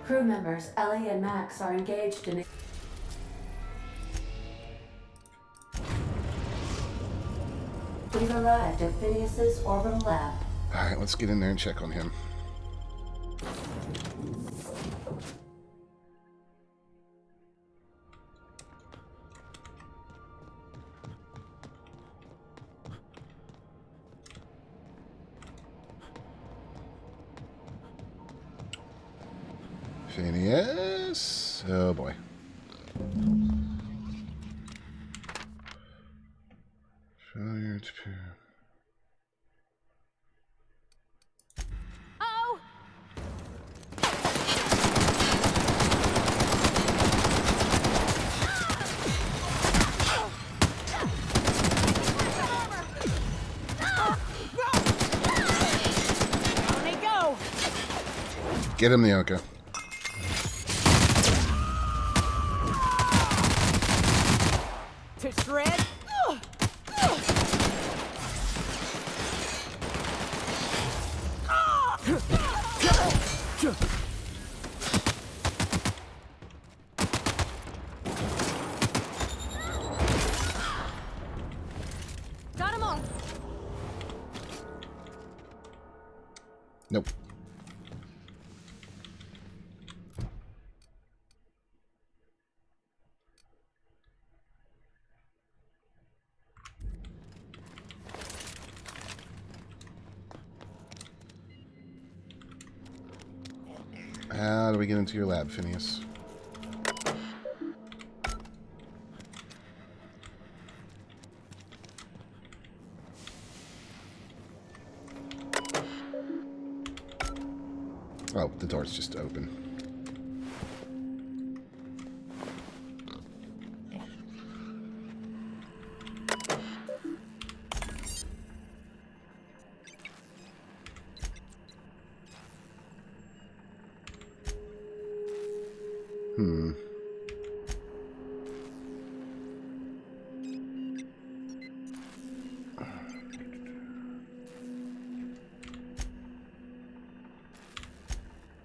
Crew members Ellie and Max are engaged in... We've arrived at Phineas's orbital lab. Alright, let's get in there and check on him. Phineas? Oh boy. Failure to... Oh! Down they go! Get him, Nyoka. To shred? Got him all. Nope. How do we get into your lab, Phineas? Oh, the door's just open.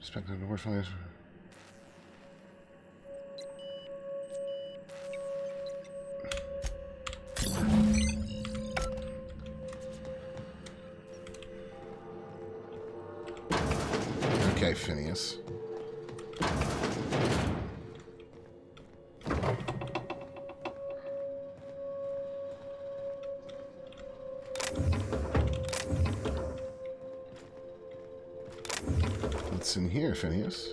Expected to work for this. Okay, Phineas. What's in here, Phineas?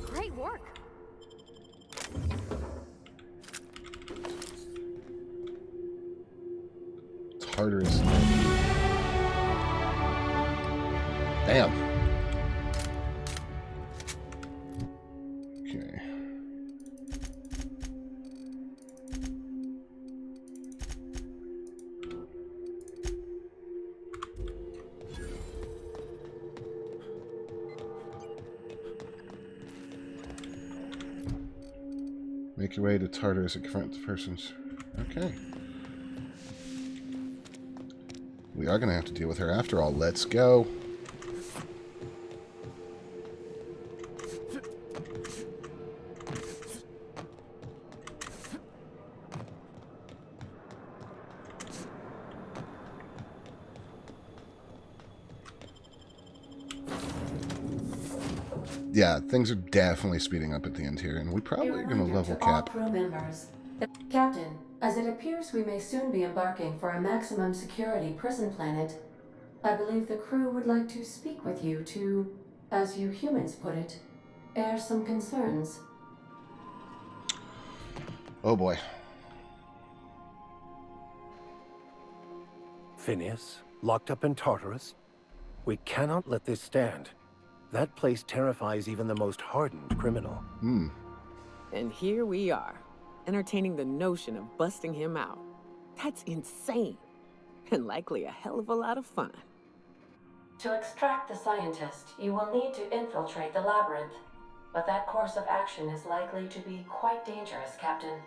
Great work. Tartarus. Damn. Okay. Make your way to Tartarus and confront the persons. Okay. We are going to have to deal with her after all. Let's go. Yeah, things are definitely speeding up at the end here, and we probably are going to level cap. All crew members. Captain, As it appears we may soon be embarking for a maximum security prison planet, I believe the crew would like to speak with you to, as you humans put it, air some concerns. Oh boy. Phineas, locked up in Tartarus? We cannot let this stand. That place terrifies even the most hardened criminal. And here we are, entertaining the notion of busting him out. That's insane. And likely a hell of a lot of fun. To extract the scientist, you will need to infiltrate the labyrinth. But that course of action is likely to be quite dangerous, Captain.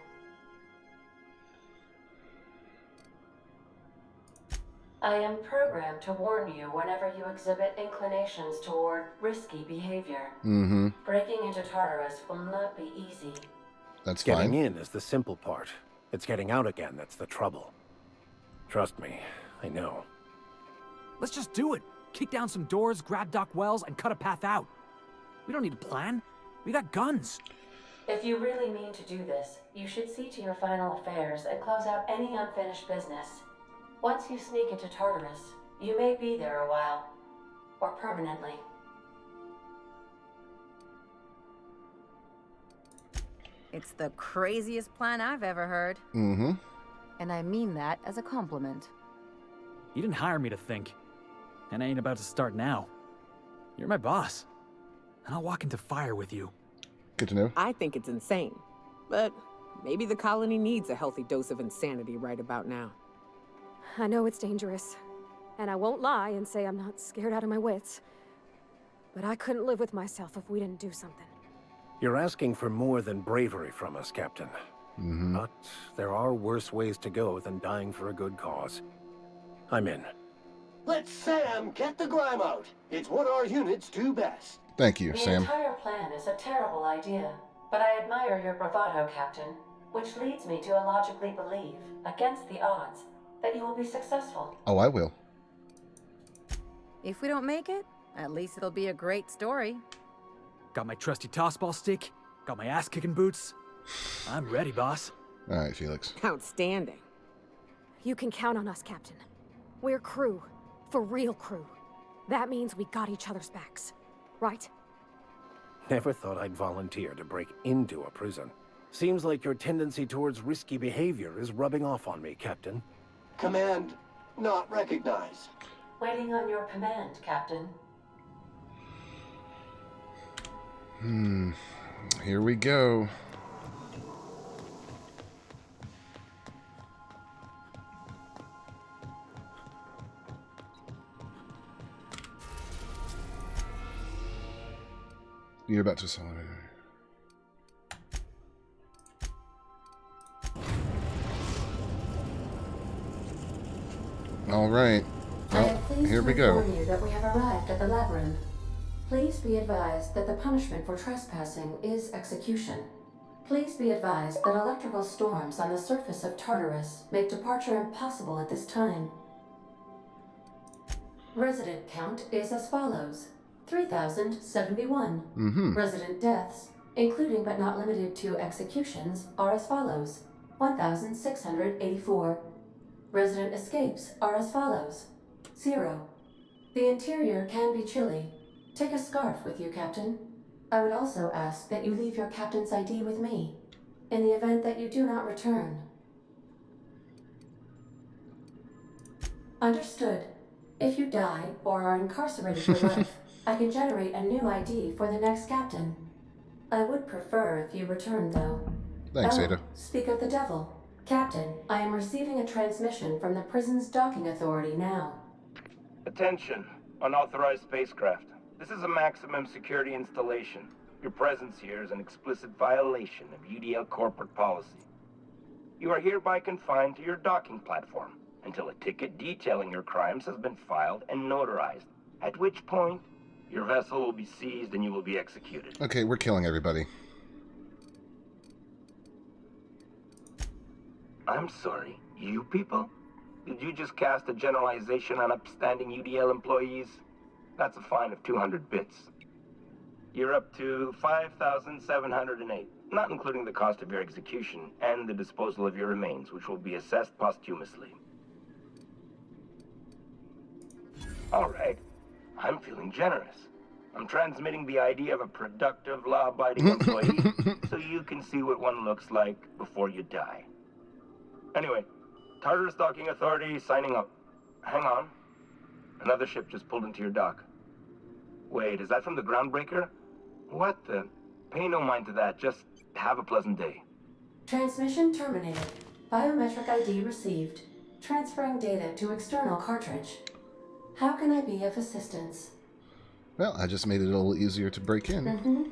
I am programmed to warn you whenever you exhibit inclinations toward risky behavior. Breaking into Tartarus will not be easy. That's Getting fine. in is the simple part. It's getting out again that's the trouble. Trust me, I know. Let's just do it. Kick down some doors, grab Doc Wells, and cut a path out. We don't need a plan. We got guns. If you really mean to do this, you should see to your final affairs and close out any unfinished business. Once you sneak into Tartarus, you may be there a while. Or permanently. It's the craziest plan I've ever heard. And I mean that as a compliment. You didn't hire me to think. And I ain't about to start now. You're my boss. And I'll walk into fire with you. Good to know. I think it's insane. But maybe the colony needs a healthy dose of insanity right about now. I know it's dangerous. And I won't lie and say I'm not scared out of my wits. But I couldn't live with myself if we didn't do something. You're asking for more than bravery from us, Captain. But there are worse ways to go than dying for a good cause. I'm in. Let Sam get the grime out. It's what our units do best. Thank you, The Sam. entire plan is a terrible idea, but I admire your bravado, Captain, which leads me to illogically believe, against the odds, that you will be successful. Oh, I will. If we don't make it, at least it'll be a great story. Got my trusty tossball stick. Got my ass-kicking boots. I'm ready, boss. All right, Felix. Outstanding. You can count on us, Captain. We're crew. For real crew. That means we got each other's backs. Right? Never thought I'd volunteer to break into a prison. Seems like your tendency towards risky behavior is rubbing off on me, Captain. Command not recognized. Waiting on your command, Captain. Here we go. You're about to solve it. All right. Well, here we go. I am pleased to inform you that we have arrived at the labyrinth. Please be advised that the punishment for trespassing is execution. Please be advised that electrical storms on the surface of Tartarus make departure impossible at this time. Resident count is as follows: 3,071. Resident deaths, including but not limited to executions, are as follows: 1,684. Resident escapes are as follows: 0. The interior can be chilly. Take a scarf with you, Captain. I would also ask that you leave your captain's ID with me, in the event that you do not return. Understood. If you die or are incarcerated for life, I can generate a new ID for the next captain. I would prefer if you returned, though. Thanks, Ada. Speak of the devil. Captain, I am receiving a transmission from the prison's docking authority now. Attention, unauthorized spacecraft. This is a maximum security installation. Your presence here is an explicit violation of UDL corporate policy. You are hereby confined to your docking platform until a ticket detailing your crimes has been filed and notarized, at which point your vessel will be seized and you will be executed. Okay, we're killing everybody. I'm sorry, you people? Did you just cast a generalization on upstanding UDL employees? That's a fine of 200 bits. You're up to 5,708. not including the cost of your execution and the disposal of your remains, which will be assessed posthumously. All right. I'm feeling generous. I'm transmitting the idea of a productive, law-abiding employee so you can see what one looks like before you die. Anyway, Tartarus Docking Authority signing up. Hang on. Another ship just pulled into your dock. Wait, is that from the Groundbreaker? What the? Pay no mind to that. Just have a pleasant day. Transmission terminated. Biometric ID received. Transferring data to external cartridge. How can I be of assistance? Well, I just made it a little easier to break in. Mm-hmm.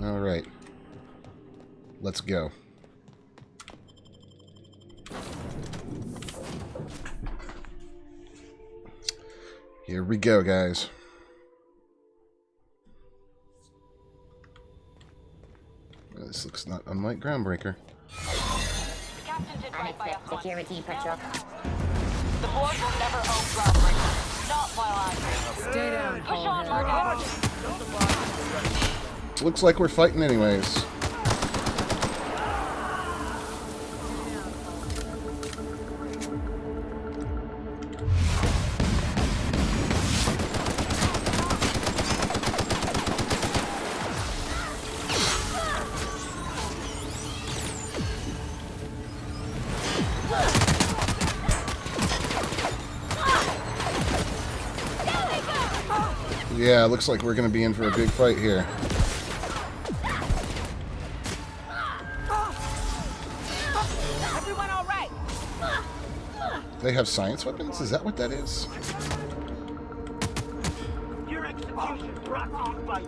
All right. Let's go. Here we go, guys. This looks not unlike Groundbreaker. The captain did right by us. Security patrol. The board will never own Groundbreaker. Not while I'm Stay down. Push on, Mark. Looks like we're fighting anyways. Yeah, looks like we're going to be in for a big fight here. Everyone all right? They have science weapons? Is that what that is? Your execution brought to you by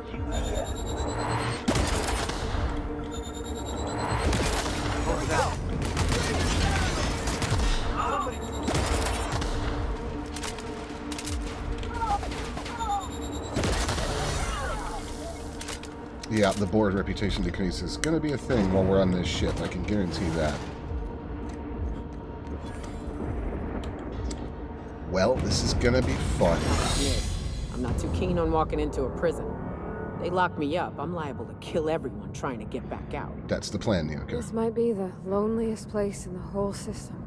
Yeah, the board reputation decrease is going to be a thing while we're on this ship. I can guarantee that. Well, this is going to be fun. I'm not too keen on walking into a prison. They lock me up, I'm liable to kill everyone trying to get back out. That's the plan, Nyoka. This might be the loneliest place in the whole system.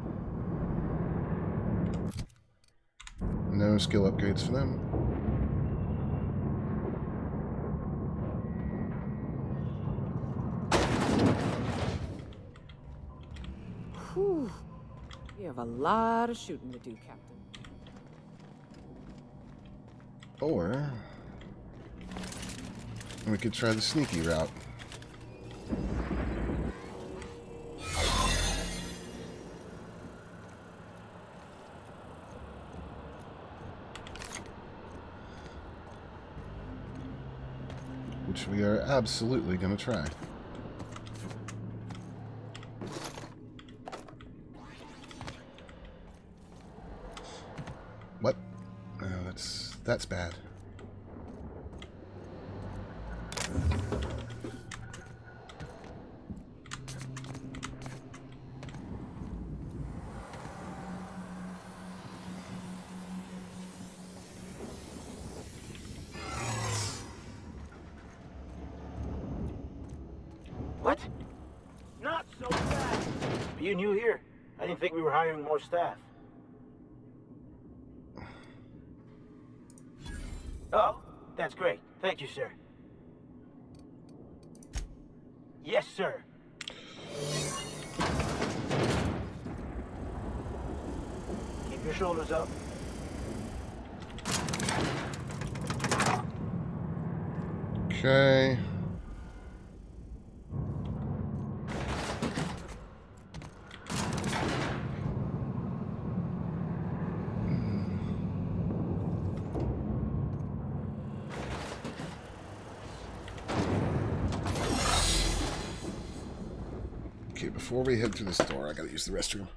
No skill upgrades for them. Whew. You have a lot of shooting to do, Captain. Or we could try the sneaky route. Which we are absolutely going to try. What? No, that's bad. What? Not so fast. Are you new here? I didn't think we were hiring more staff. Oh, that's great. Thank you, sir. Yes, sir. Keep your shoulders up. Okay. Okay, before we head through this door, I gotta use the restroom.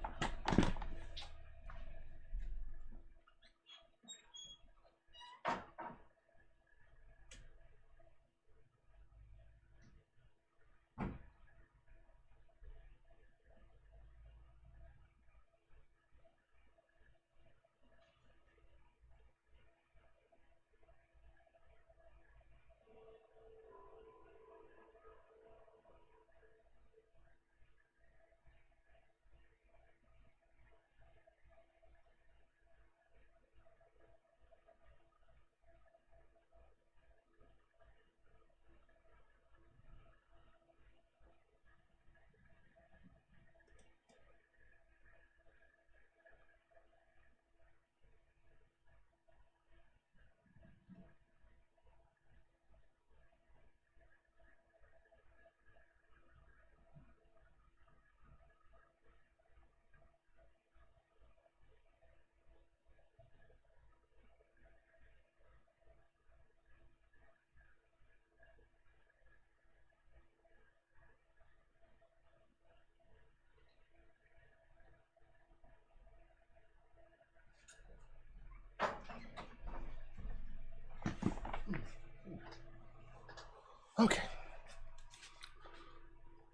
Okay.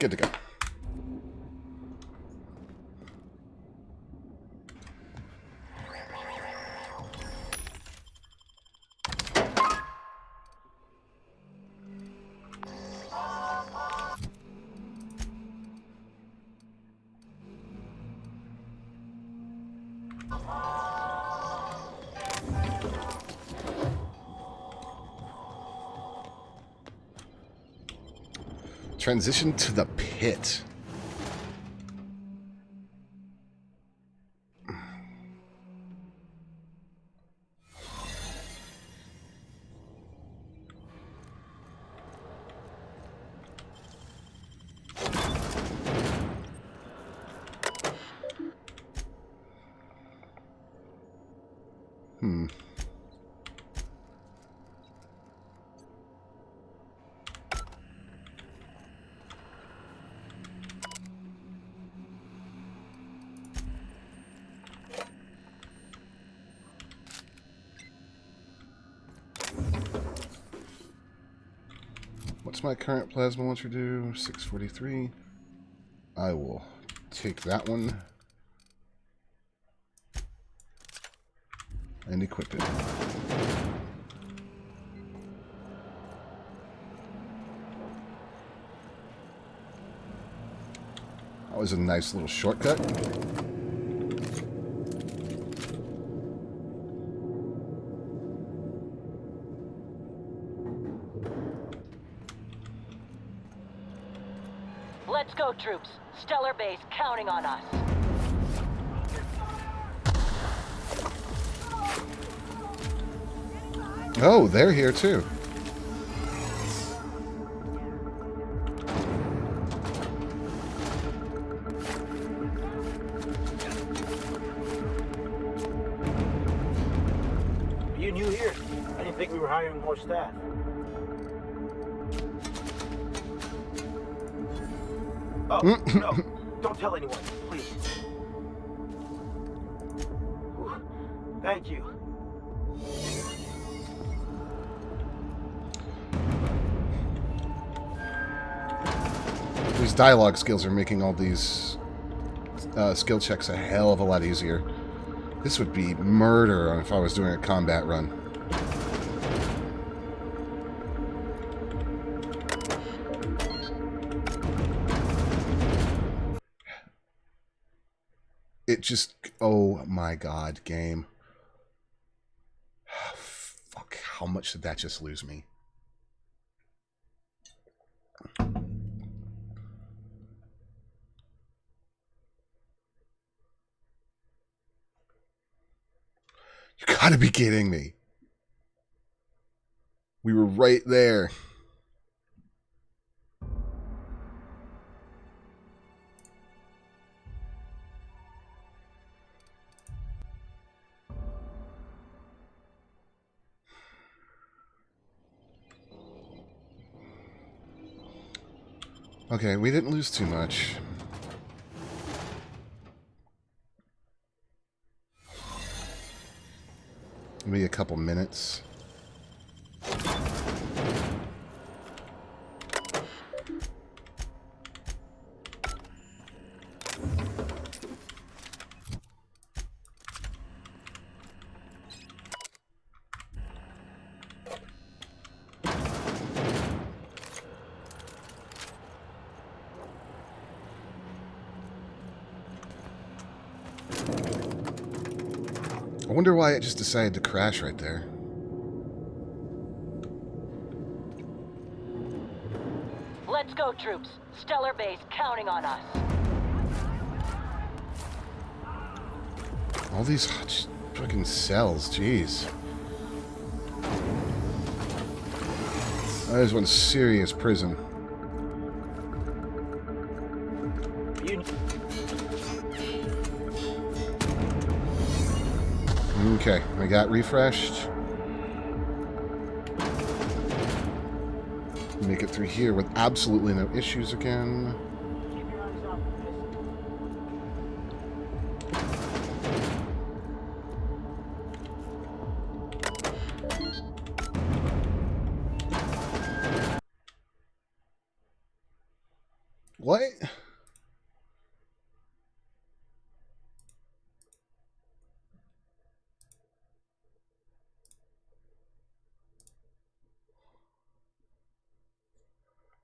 Good to go. Transition to the pit. What's my current plasma launcher do? 643. I will take that one and equip it. That was a nice little shortcut. Let's go, troops. Stellar Base counting on us. Oh, they're here too. Are you new here? I didn't think we were hiring more staff. Oh, no. Don't tell anyone, please. Whew. Thank you. These dialogue skills are making all these skill checks a hell of a lot easier. This would be murder if I was doing a combat run. It just... Oh my god, game. Fuck, how much did that just lose me? You gotta be kidding me. We were right there. Okay, we didn't lose too much. Maybe a couple minutes. I wonder why it just decided to crash right there. Let's go, troops. Stellar Base counting on us. All these fucking cells, jeez. That is one serious prison. Okay, we got refreshed. Make it through here with absolutely no issues again. What?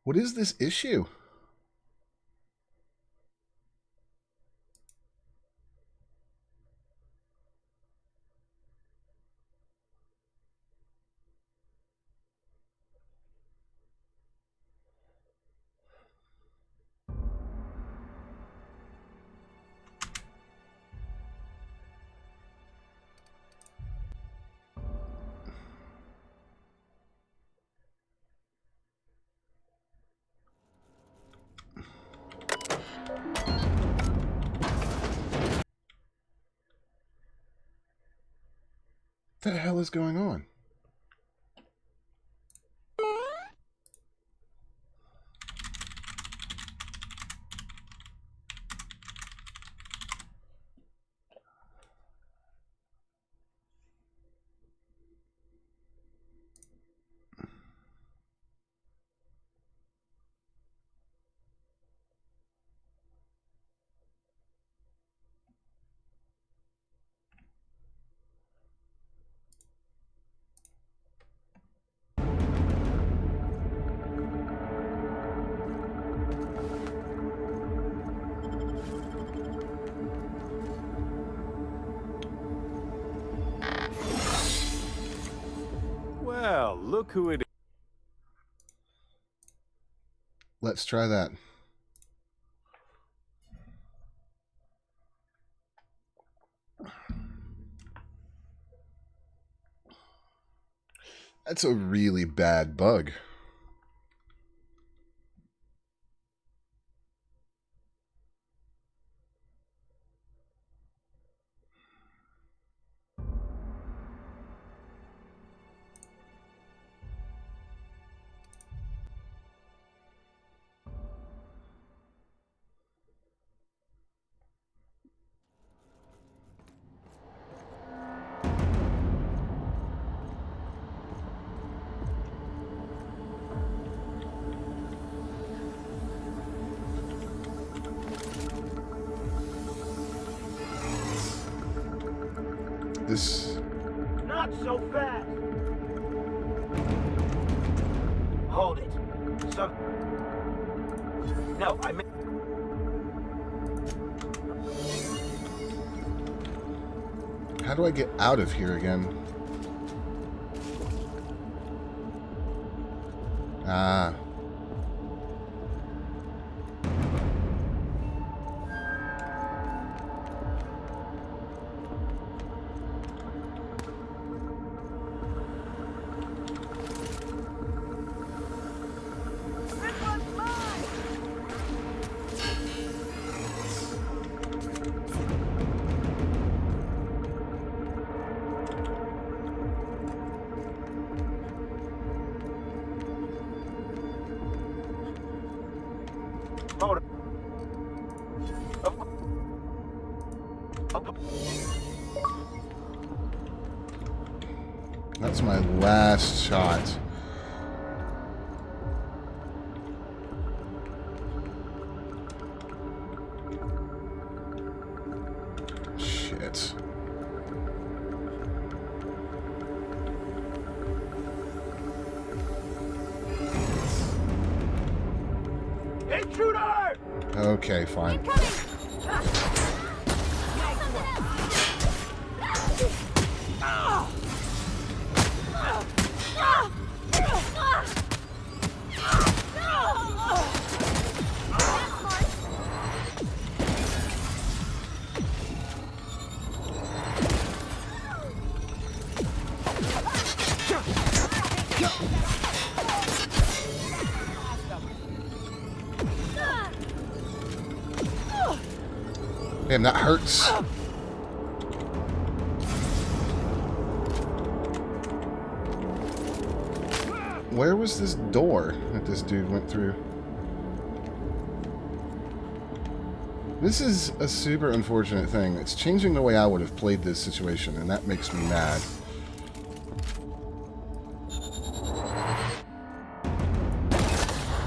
What is this issue? What the hell is going on? Well, look who it is. Let's try that. That's a really bad bug. This... Not so fast! Hold it. No, I mean... How do I get out of here again? Ah. That's my last shot. Shit. Intruder! Okay, fine. Damn, that hurts. Where was this door that this dude went through? This is a super unfortunate thing. It's changing the way I would have played this situation, and that makes me mad.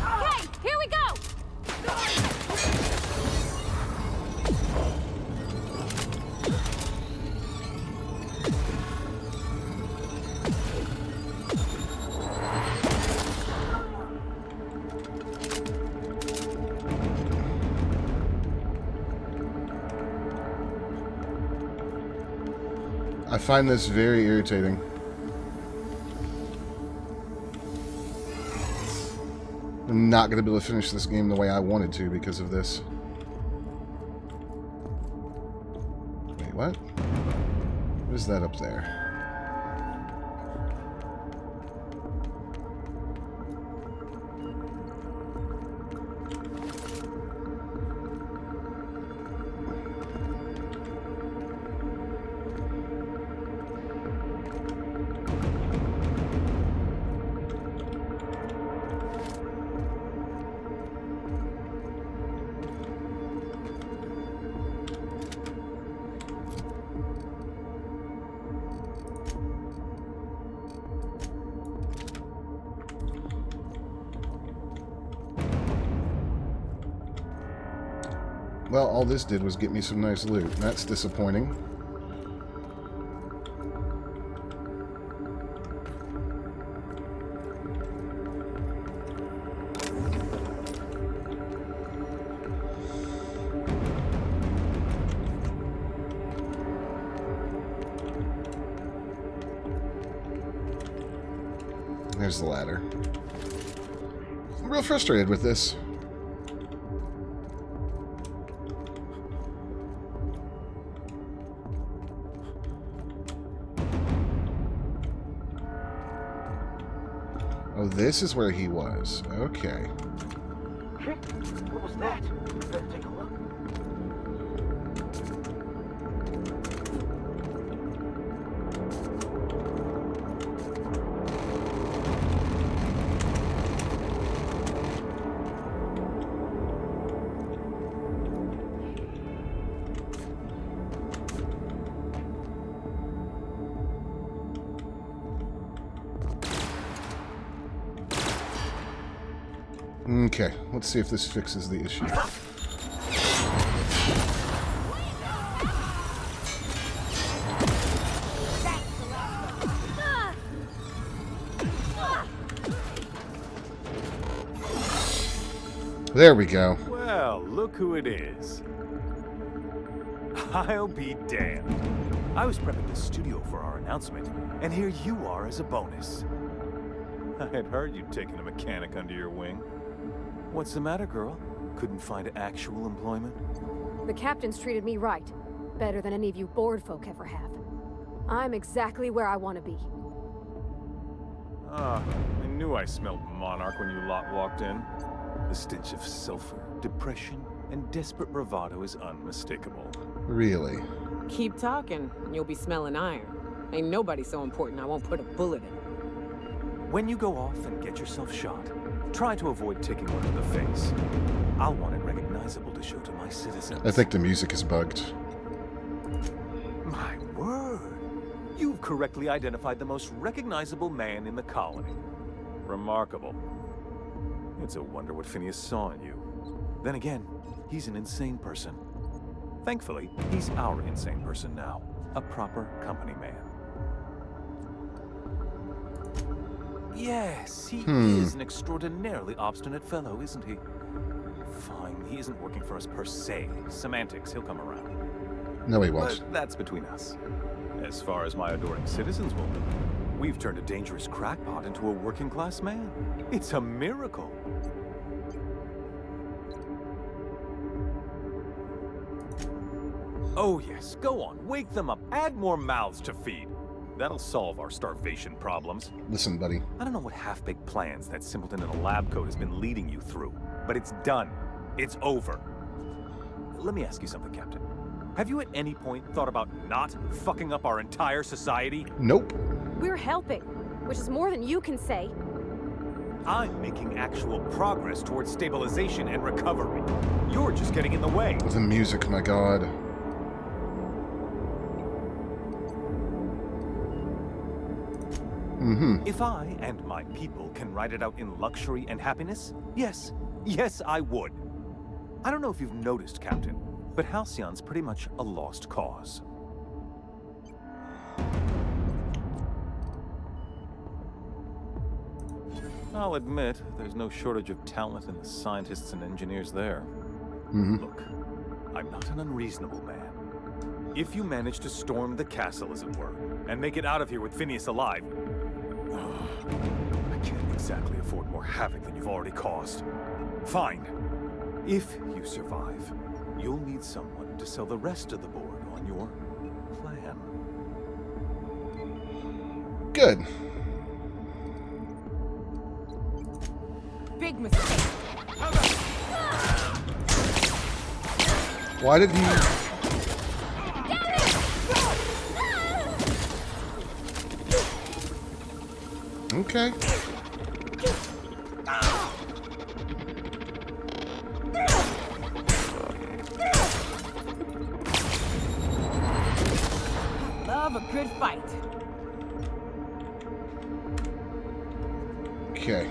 Okay, here we go! I find this very irritating. I'm not going to be able to finish this game the way I wanted to because of this. Wait, what? What is that up there? Well, all this did was get me some nice loot. That's disappointing. There's the ladder. I'm real frustrated with this. Oh, this is where he was. Okay. What was that? Better take a look. Okay, let's see if this fixes the issue. There we go. Well, look who it is. I'll be damned. I was prepping the studio for our announcement, and here you are as a bonus. I had heard you'd taken a mechanic under your wing. What's the matter, girl? Couldn't find actual employment? The captain's treated me right. Better than any of you bored folk ever have. I'm exactly where I want to be. Ah, I knew I smelled Monarch when you lot walked in. The stench of sulfur, depression, and desperate bravado is unmistakable. Really? Keep talking, and you'll be smelling iron. Ain't nobody so important I won't put a bullet in. When you go off and get yourself shot, try to avoid taking one to the face. I'll want it recognizable to show to my citizens. I think the music is bugged. My word! You've correctly identified the most recognizable man in the colony. Remarkable. It's a wonder what Phineas saw in you. Then again, he's an insane person. Thankfully, he's our insane person now. A proper company man. Yes, he is an extraordinarily obstinate fellow, isn't he? Fine, he isn't working for us per se. Semantics, he'll come around. No, he won't. But that's between us. As far as my adoring citizens will know, we've turned a dangerous crackpot into a working-class man. It's a miracle. Oh yes, go on, wake them up, add more mouths to feed. That'll solve our starvation problems. Listen, buddy. I don't know what half-baked plans that simpleton in a lab coat has been leading you through, but it's done. It's over. Let me ask you something, Captain. Have you at any point thought about not fucking up our entire society? Nope. We're helping, which is more than you can say. I'm making actual progress towards stabilization and recovery. You're just getting in the way. The music, my god. If I and my people can ride it out in luxury and happiness, yes, I would. I don't know if you've noticed, Captain, but Halcyon's pretty much a lost cause. I'll admit, there's no shortage of talent in the scientists and engineers there. Look, I'm not an unreasonable man. If you manage to storm the castle, as it were, and make it out of here with Phineas alive, I can't exactly afford more havoc than you've already caused. Fine. If you survive, you'll need someone to sell the rest of the board on your plan. Good. Big mistake. Why did he... Okay. Love a good fight. Okay.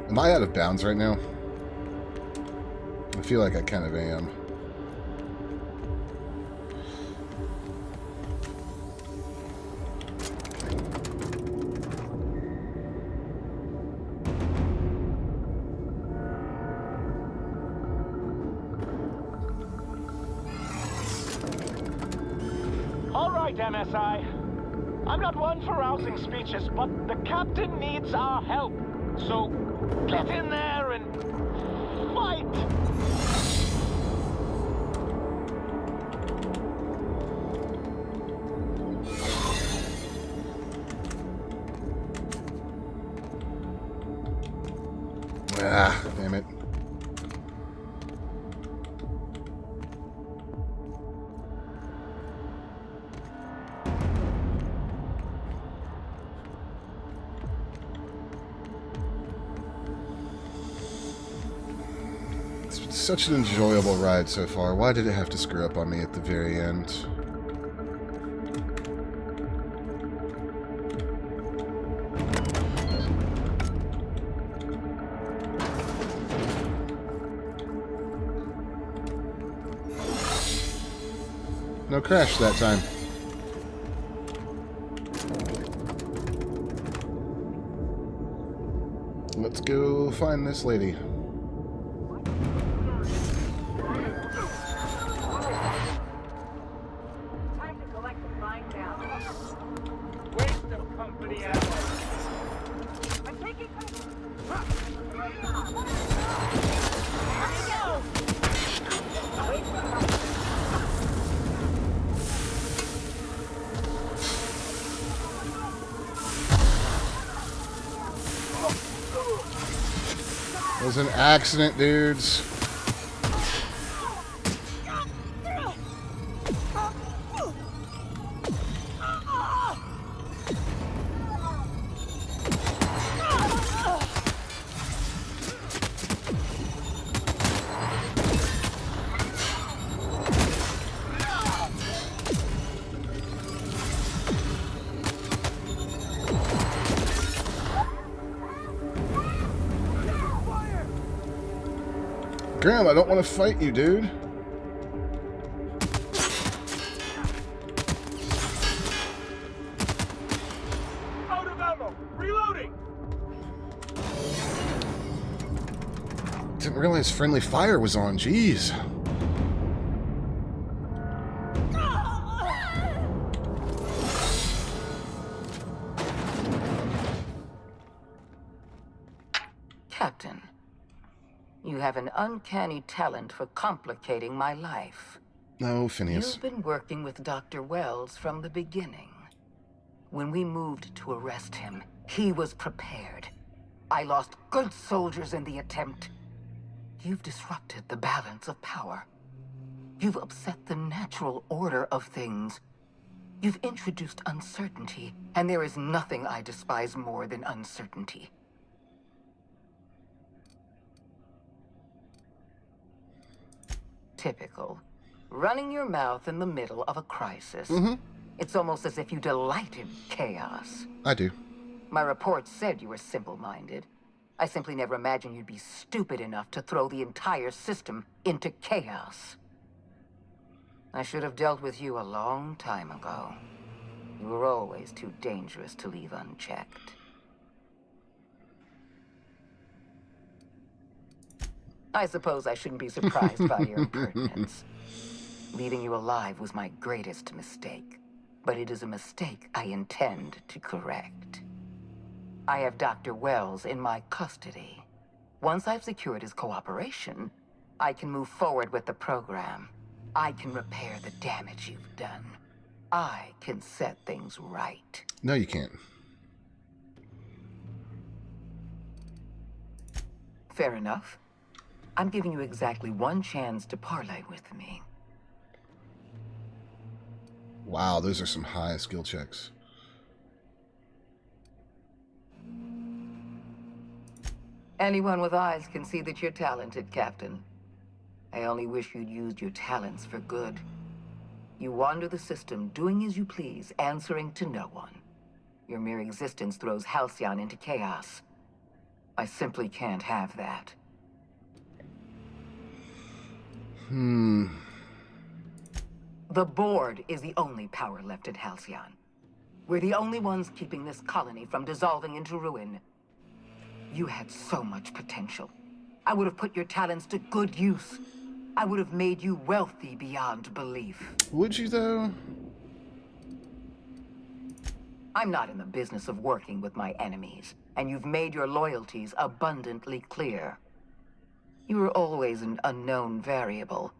Am I out of bounds right now? I feel like I kind of am. All right, MSI. I'm not one for rousing speeches, but the captain needs our help. So, get in there and fight! Ah, damn it. Such an enjoyable ride so far. Why did it have to screw up on me at the very end? No crash that time. Let's go find this lady. It was an accident, dudes. Graham, I don't want to fight you, dude. Out of ammo! Reloading! Didn't realize friendly fire was on. Jeez. Captain, you have an uncanny talent for complicating my life. No, Phineas. You've been working with Dr. Wells from the beginning. When we moved to arrest him, he was prepared. I lost good soldiers in the attempt. You've disrupted the balance of power. You've upset the natural order of things. You've introduced uncertainty, and there is nothing I despise more than uncertainty. typical. Running your mouth in the middle of a crisis. Mm-hmm. It's almost as if you delight in chaos. I do. My report said you were simple-minded. I simply never imagined you'd be stupid enough to throw the entire system into chaos. I should have dealt with you a long time ago. You were always too dangerous to leave unchecked. I suppose I shouldn't be surprised by your impertinence. Leaving you alive was my greatest mistake. But it is a mistake I intend to correct. I have Dr. Wells in my custody. Once I've secured his cooperation, I can move forward with the program. I can repair the damage you've done. I can set things right. No, you can't. Fair enough. I'm giving you exactly one chance to parley with me. Wow, those are some high skill checks. Anyone with eyes can see that you're talented, Captain. I only wish you'd used your talents for good. You wander the system, doing as you please, answering to no one. Your mere existence throws Halcyon into chaos. I simply can't have that. The board is the only power left at Halcyon. We're the only ones keeping this colony from dissolving into ruin. You had so much potential. I would have put your talents to good use. I would have made you wealthy beyond belief. Would you, though? I'm not in the business of working with my enemies, and you've made your loyalties abundantly clear. You were always an unknown variable.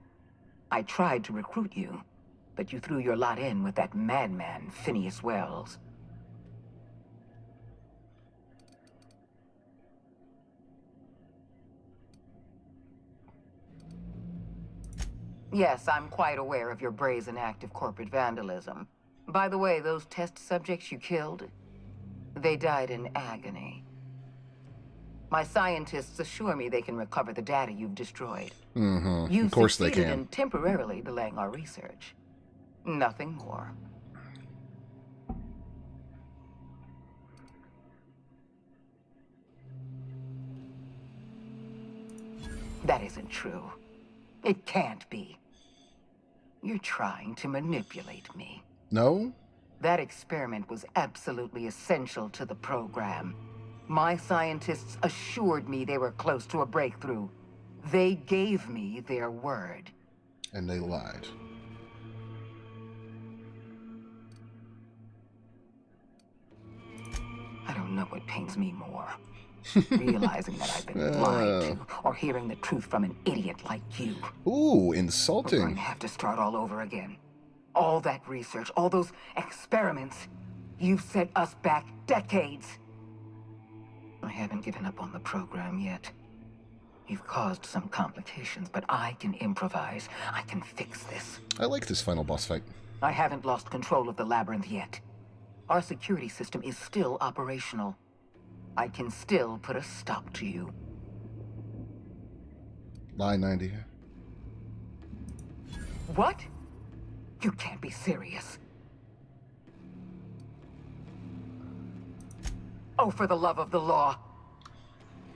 I tried to recruit you, but you threw your lot in with that madman, Phineas Wells. Yes, I'm quite aware of your brazen act of corporate vandalism. By the way, those test subjects you killed, they died in agony. My scientists assure me they can recover the data you've destroyed. Of course they can. In temporarily delaying our research. Nothing more. That isn't true. It can't be. You're trying to manipulate me. No? That experiment was absolutely essential to the program. My scientists assured me they were close to a breakthrough. They gave me their word. And they lied. I don't know what pains me more. Realizing that I've been lied to, or hearing the truth from an idiot like you. Ooh, We're insulting. going to have to start all over again. All that research, all those experiments. You've set us back decades. I haven't given up on the program yet. You've caused some complications, but I can improvise. I can fix this. I like this final boss fight. I haven't lost control of the labyrinth yet. Our security system is still operational. I can still put a stop to you. Line 90. What? You can't be serious. Oh, for the love of the law.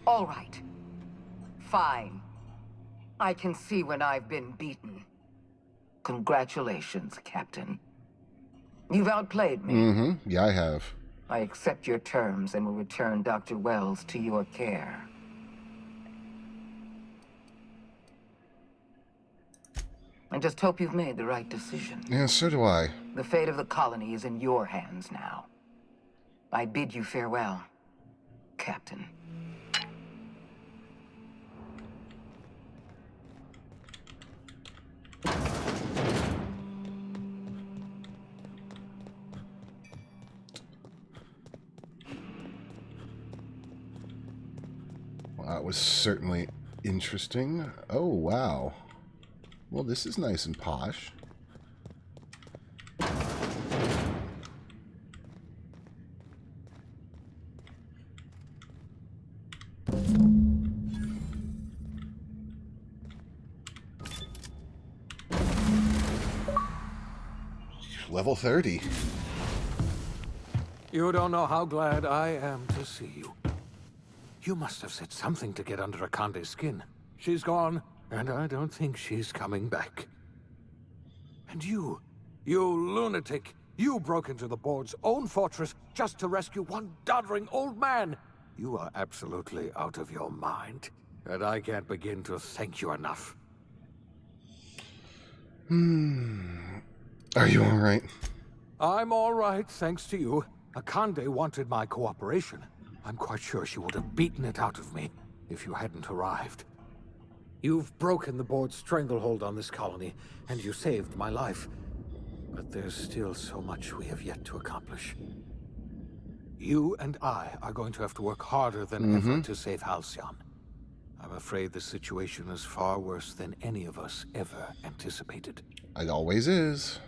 All right. Fine. I can see when I've been beaten. Congratulations, Captain. You've outplayed me. Yeah, I have. I accept your terms and will return Dr. Wells to your care. I just hope you've made the right decision. Yeah, so do I. The fate of the colony is in your hands now. I bid you farewell, Captain. Well, that was certainly interesting. Oh, wow. Well, this is nice and posh. Level 30. You don't know how glad I am to see you. You must have said something to get under Akande's skin. She's gone, and I don't think she's coming back. And you lunatic, you broke into the board's own fortress just to rescue one doddering old man. You are absolutely out of your mind, and I can't begin to thank you enough. Are you all right? I'm all right, thanks to you. Akande wanted my cooperation. I'm quite sure she would have beaten it out of me if you hadn't arrived. You've broken the board's stranglehold on this colony, and you saved my life. But there's still so much we have yet to accomplish. You and I are going to have to work harder than ever to save Halcyon. I'm afraid the situation is far worse than any of us ever anticipated. It always is.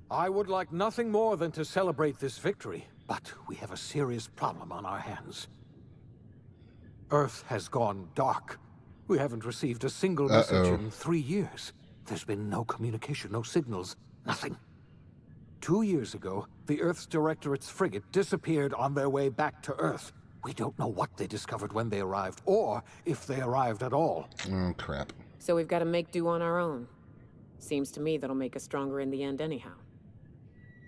I would like nothing more than to celebrate this victory, but we have a serious problem on our hands. Earth has gone dark. We haven't received a single message in 3 years. There's been no communication, no signals, nothing. 2 years ago, the Earth's Directorate's frigate disappeared on their way back to Earth. We don't know what they discovered when they arrived, or if they arrived at all. Oh, crap. So we've got to make do on our own. Seems to me that'll make us stronger in the end anyhow.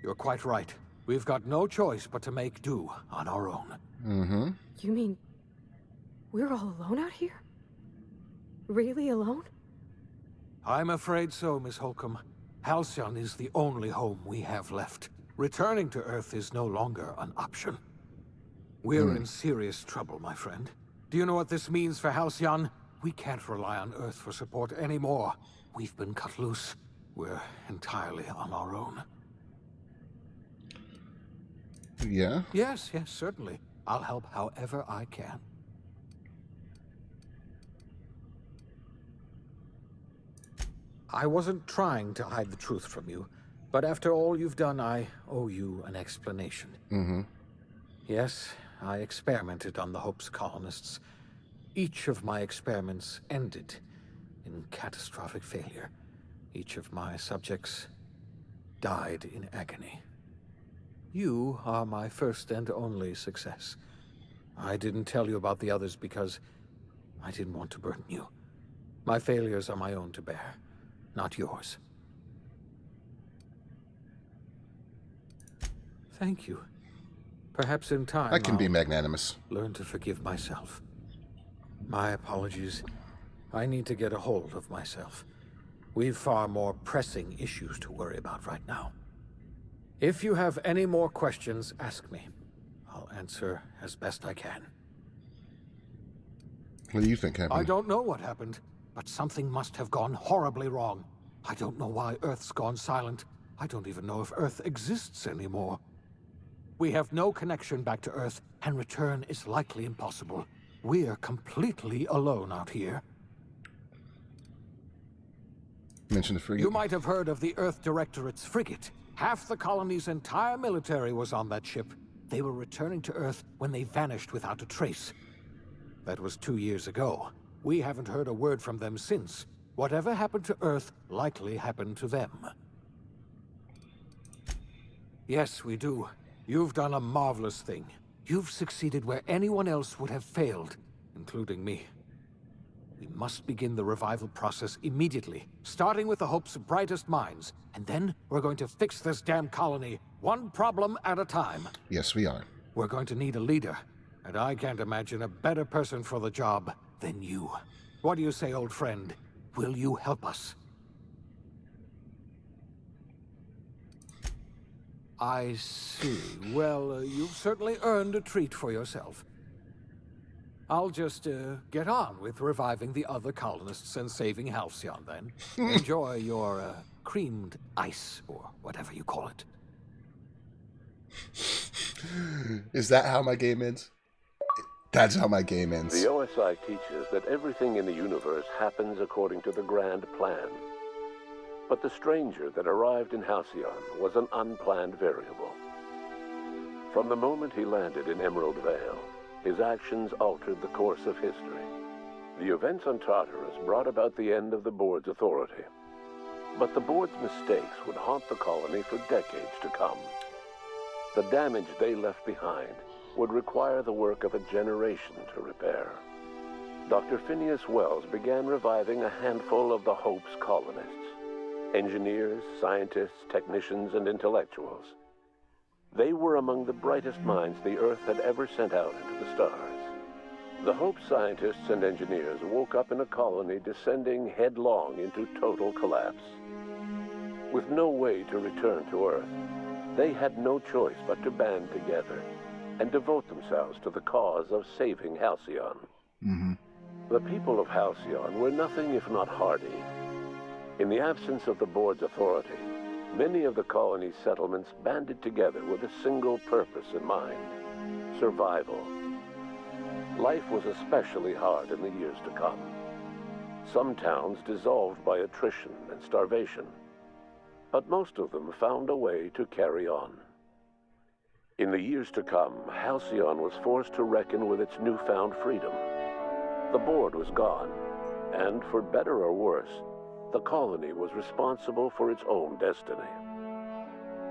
You're quite right. We've got no choice but to make do on our own. You mean we're all alone out here? Really alone? I'm afraid so, Miss Holcomb. Halcyon is the only home we have left. Returning to Earth is no longer an option. We're in serious trouble, my friend. Do you know what this means for Halcyon? We can't rely on Earth for support anymore. We've been cut loose. We're entirely on our own. Yeah? Yes, certainly. I'll help however I can. I wasn't trying to hide the truth from you, but after all you've done, I owe you an explanation. Yes, I experimented on the Hope's colonists. Each of my experiments ended in catastrophic failure. Each of my subjects died in agony. You are my first and only success. I didn't tell you about the others because I didn't want to burden you. My failures are my own to bear, not yours. Thank you. Perhaps in time I can be magnanimous. Learn to forgive myself. My apologies. I need to get a hold of myself. We've far more pressing issues to worry about right now. If you have any more questions, ask me. I'll answer as best I can. What do you think happened? I don't know what happened, but something must have gone horribly wrong. I don't know why Earth's gone silent. I don't even know if Earth exists anymore. We have no connection back to Earth, and return is likely impossible. We're completely alone out here. Mention the frigate. You might have heard of the Earth Directorate's frigate. Half the colony's entire military was on that ship. They were returning to Earth when they vanished without a trace. That was 2 years ago. We haven't heard a word from them since. Whatever happened to Earth likely happened to them. Yes, we do. You've done a marvelous thing. You've succeeded where anyone else would have failed, including me. We must begin the revival process immediately, starting with the Hope's brightest minds. And then we're going to fix this damn colony, one problem at a time. Yes, we are. We're going to need a leader, and I can't imagine a better person for the job than you. What do you say, old friend? Will you help us? I see. Well, you've certainly earned a treat for yourself. I'll just get on with reviving the other colonists and saving Halcyon, then. Enjoy your creamed ice, or whatever you call it. Is that how my game ends? That's how my game ends. The OSI teaches that everything in the universe happens according to the grand plan. But the stranger that arrived in Halcyon was an unplanned variable. From the moment he landed in Emerald Vale, his actions altered the course of history. The events on Tartarus brought about the end of the board's authority. But the board's mistakes would haunt the colony for decades to come. The damage they left behind would require the work of a generation to repair. Dr. Phineas Wells began reviving a handful of the Hope's colonists. Engineers, scientists, technicians, and intellectuals. They were among the brightest minds the Earth had ever sent out into the stars. The Hope scientists and engineers woke up in a colony descending headlong into total collapse. With no way to return to Earth, they had no choice but to band together and devote themselves to the cause of saving Halcyon. Mm-hmm. The people of Halcyon were nothing if not hardy. In the absence of the board's authority, many of the colony's settlements banded together with a single purpose in mind: survival. Life was especially hard in the years to come. Some towns dissolved by attrition and starvation, but most of them found a way to carry on. In the years to come, Halcyon was forced to reckon with its newfound freedom. The board was gone, and for better or worse, the colony was responsible for its own destiny.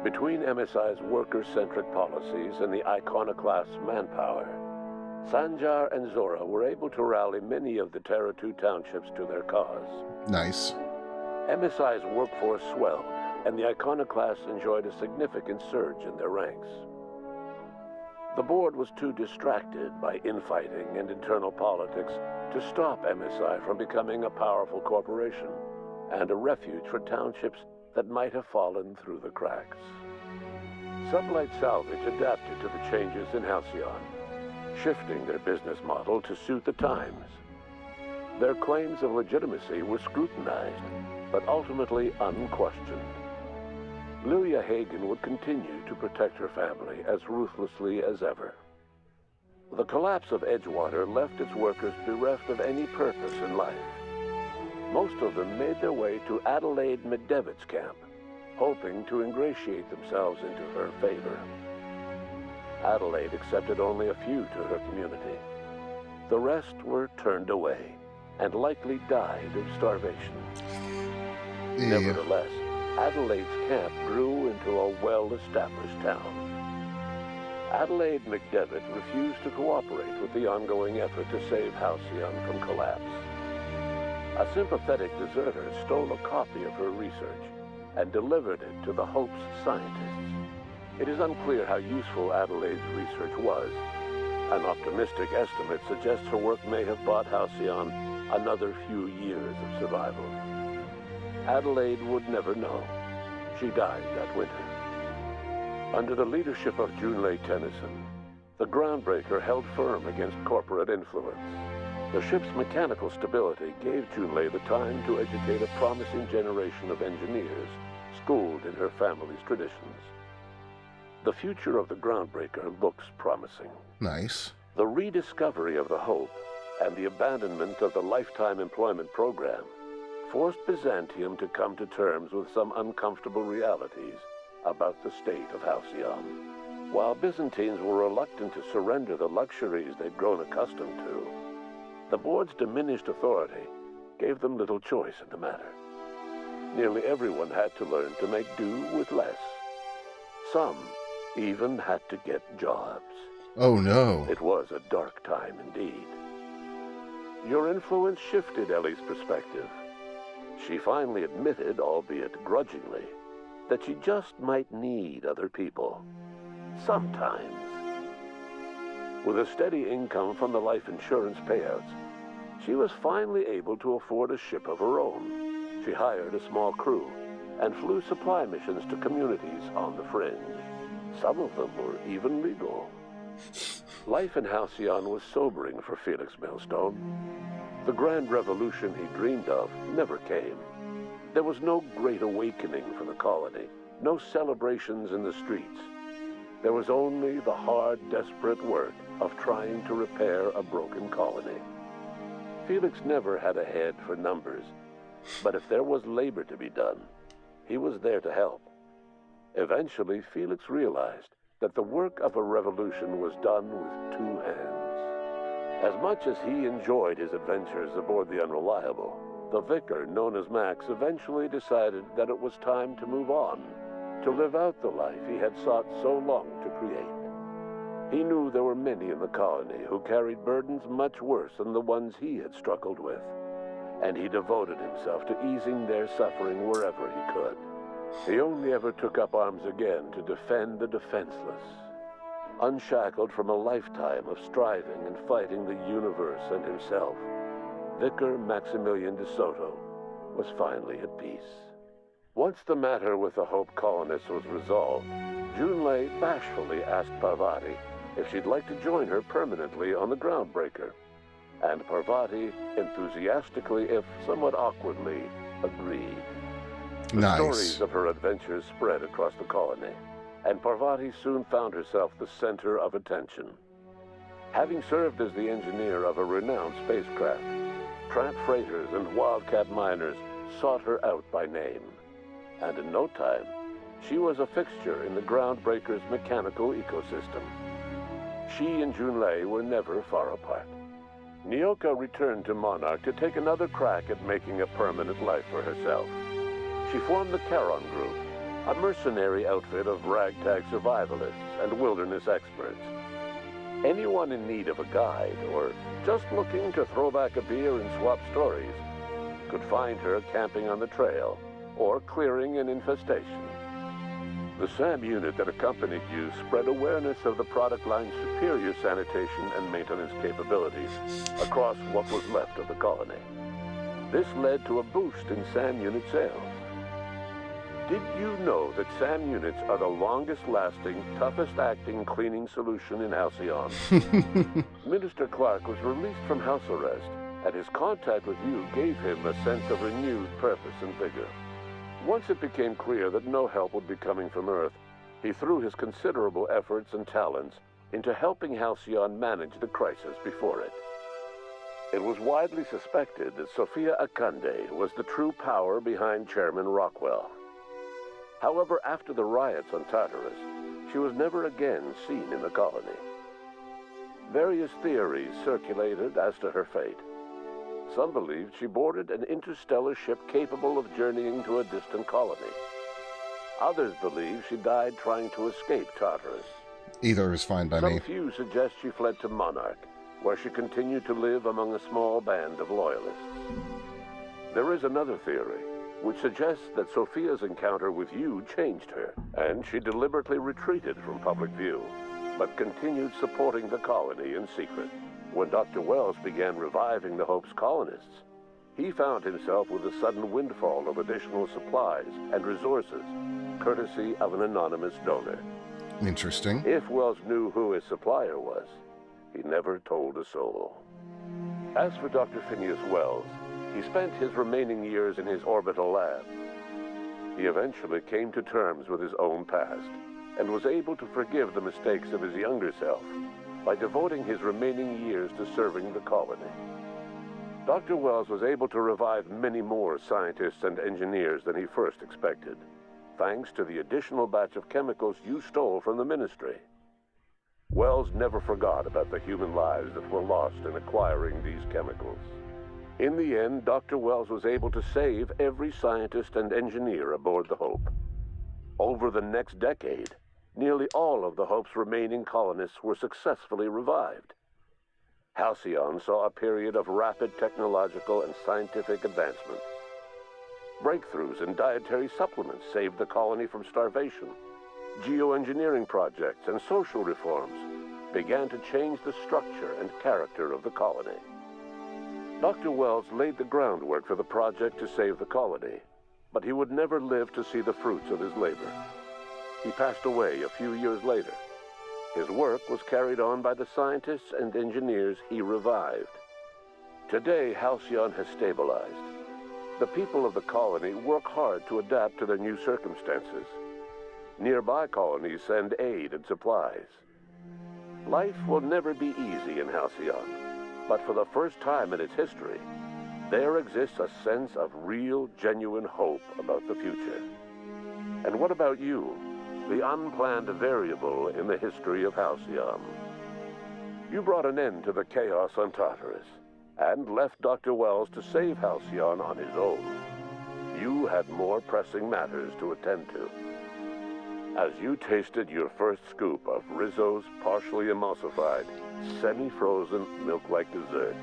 Between MSI's worker-centric policies and the iconoclast's manpower, Sanjar and Zora were able to rally many of the Terra 2 townships to their cause. Nice. MSI's workforce swelled, and the iconoclasts enjoyed a significant surge in their ranks. The board was too distracted by infighting and internal politics to stop MSI from becoming a powerful corporation and a refuge for townships that might have fallen through the cracks. Sublight Salvage adapted to the changes in Halcyon, shifting their business model to suit the times. Their claims of legitimacy were scrutinized, but ultimately unquestioned. Lilia Hagen would continue to protect her family as ruthlessly as ever. The collapse of Edgewater left its workers bereft of any purpose in life. Most of them made their way to Adelaide McDevitt's camp, hoping to ingratiate themselves into her favor. Adelaide accepted only a few to her community. The rest were turned away and likely died of starvation. Yeah. Nevertheless, Adelaide's camp grew into a well-established town. Adelaide McDevitt refused to cooperate with the ongoing effort to save Halcyon from collapse. A sympathetic deserter stole a copy of her research and delivered it to the Hope's scientists. It is unclear how useful Adelaide's research was. An optimistic estimate suggests her work may have bought Halcyon another few years of survival. Adelaide would never know. She died that winter. Under the leadership of Junlei Tennyson, the Groundbreaker held firm against corporate influence. The ship's mechanical stability gave Junlei the time to educate a promising generation of engineers, schooled in her family's traditions. The future of the Groundbreaker looks promising. Nice. The rediscovery of the Hope and the abandonment of the lifetime employment program forced Byzantium to come to terms with some uncomfortable realities about the state of Halcyon. While Byzantines were reluctant to surrender the luxuries they'd grown accustomed to, the board's diminished authority gave them little choice in the matter. Nearly everyone had to learn to make do with less. Some even had to get jobs. Oh no. It was a dark time indeed. Your influence shifted Ellie's perspective. She finally admitted, albeit grudgingly, that she just might need other people. Sometimes. With a steady income from the life insurance payouts, she was finally able to afford a ship of her own. She hired a small crew and flew supply missions to communities on the fringe. Some of them were even legal. Life in Halcyon was sobering for Felix Millstone. The grand revolution he dreamed of never came. There was no great awakening for the colony, no celebrations in the streets. There was only the hard, desperate work of trying to repair a broken colony. Felix never had a head for numbers, but if there was labor to be done, he was there to help. Eventually, Felix realized that the work of a revolution was done with two hands. As much as he enjoyed his adventures aboard the Unreliable, the vicar, known as Max, eventually decided that it was time to move on, to live out the life he had sought so long to create. He knew there were many in the colony who carried burdens much worse than the ones he had struggled with, and he devoted himself to easing their suffering wherever he could. He only ever took up arms again to defend the defenseless. Unshackled from a lifetime of striving and fighting the universe and himself, Vicar Maximilian de Soto was finally at peace. Once the matter with the Hope colonists was resolved, Junlei bashfully asked Parvati if she'd like to join her permanently on the Groundbreaker, and Parvati enthusiastically, if somewhat awkwardly, agreed. The stories of her adventures spread across the colony, and Parvati soon found herself the center of attention. Having served as the engineer of a renowned spacecraft, tramp freighters and wildcat miners sought her out by name. And in no time, she was a fixture in the Groundbreaker's mechanical ecosystem. She and Junlei were never far apart. Nyoka returned to Monarch to take another crack at making a permanent life for herself. She formed the Charon Group, a mercenary outfit of ragtag survivalists and wilderness experts. Anyone in need of a guide, or just looking to throw back a beer and swap stories, could find her camping on the trail, or clearing an infestation. The SAM unit that accompanied you spread awareness of the product line's superior sanitation and maintenance capabilities across what was left of the colony. This led to a boost in SAM unit sales. Did you know that SAM units are the longest-lasting, toughest-acting cleaning solution in Halcyon? Minister Clark was released from house arrest, and his contact with you gave him a sense of renewed purpose and vigor. Once it became clear that no help would be coming from Earth, he threw his considerable efforts and talents into helping Halcyon manage the crisis before it. It was widely suspected that Sophia Akande was the true power behind Chairman Rockwell. However, after the riots on Tartarus, she was never again seen in the colony. Various theories circulated as to her fate. Some believed she boarded an interstellar ship capable of journeying to a distant colony. Others believed she died trying to escape Tartarus. Either is fine by me. Some few suggest she fled to Monarch, where she continued to live among a small band of loyalists. There is another theory, which suggests that Sophia's encounter with you changed her, and she deliberately retreated from public view, but continued supporting the colony in secret. When Dr. Wells began reviving the Hope's colonists, he found himself with a sudden windfall of additional supplies and resources, courtesy of an anonymous donor. Interesting. If Wells knew who his supplier was, he never told a soul. As for Dr. Phineas Wells, he spent his remaining years in his orbital lab. He eventually came to terms with his own past and was able to forgive the mistakes of his younger self by devoting his remaining years to serving the colony. Dr. Wells was able to revive many more scientists and engineers than he first expected, thanks to the additional batch of chemicals you stole from the Ministry. Wells never forgot about the human lives that were lost in acquiring these chemicals. In the end, Dr. Wells was able to save every scientist and engineer aboard the Hope. Over the next decade, nearly all of the Hope's remaining colonists were successfully revived. Halcyon saw a period of rapid technological and scientific advancement. Breakthroughs in dietary supplements saved the colony from starvation. Geoengineering projects and social reforms began to change the structure and character of the colony. Dr. Wells laid the groundwork for the project to save the colony, but he would never live to see the fruits of his labor. He passed away a few years later. His work was carried on by the scientists and engineers he revived. Today, Halcyon has stabilized. The people of the colony work hard to adapt to their new circumstances. Nearby colonies send aid and supplies. Life will never be easy in Halcyon, but for the first time in its history, there exists a sense of real, genuine hope about the future. And what about you, the unplanned variable in the history of Halcyon? You brought an end to the chaos on Tartarus, and left Dr. Wells to save Halcyon on his own. You had more pressing matters to attend to. As you tasted your first scoop of Rizzo's partially emulsified, semi-frozen milk-like dessert,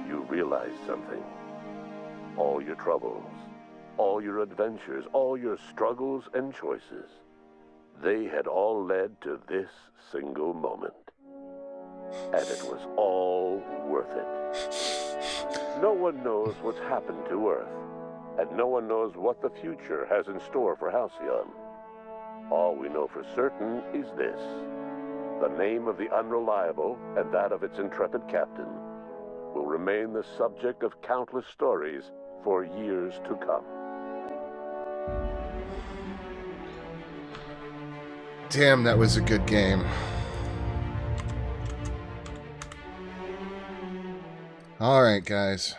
you realized something. All your troubles, all your adventures, all your struggles and choices, they had all led to this single moment. And it was all worth it. No one knows what's happened to Earth, and no one knows what the future has in store for Halcyon. All we know for certain is this: the name of the Unreliable and that of its intrepid captain will remain the subject of countless stories for years to come. Damn, that was a good game. Alright, guys.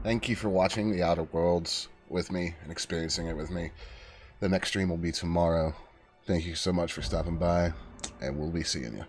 Thank you for watching The Outer Worlds with me and experiencing it with me. The next stream will be tomorrow. Thank you so much for stopping by, and we'll be seeing you.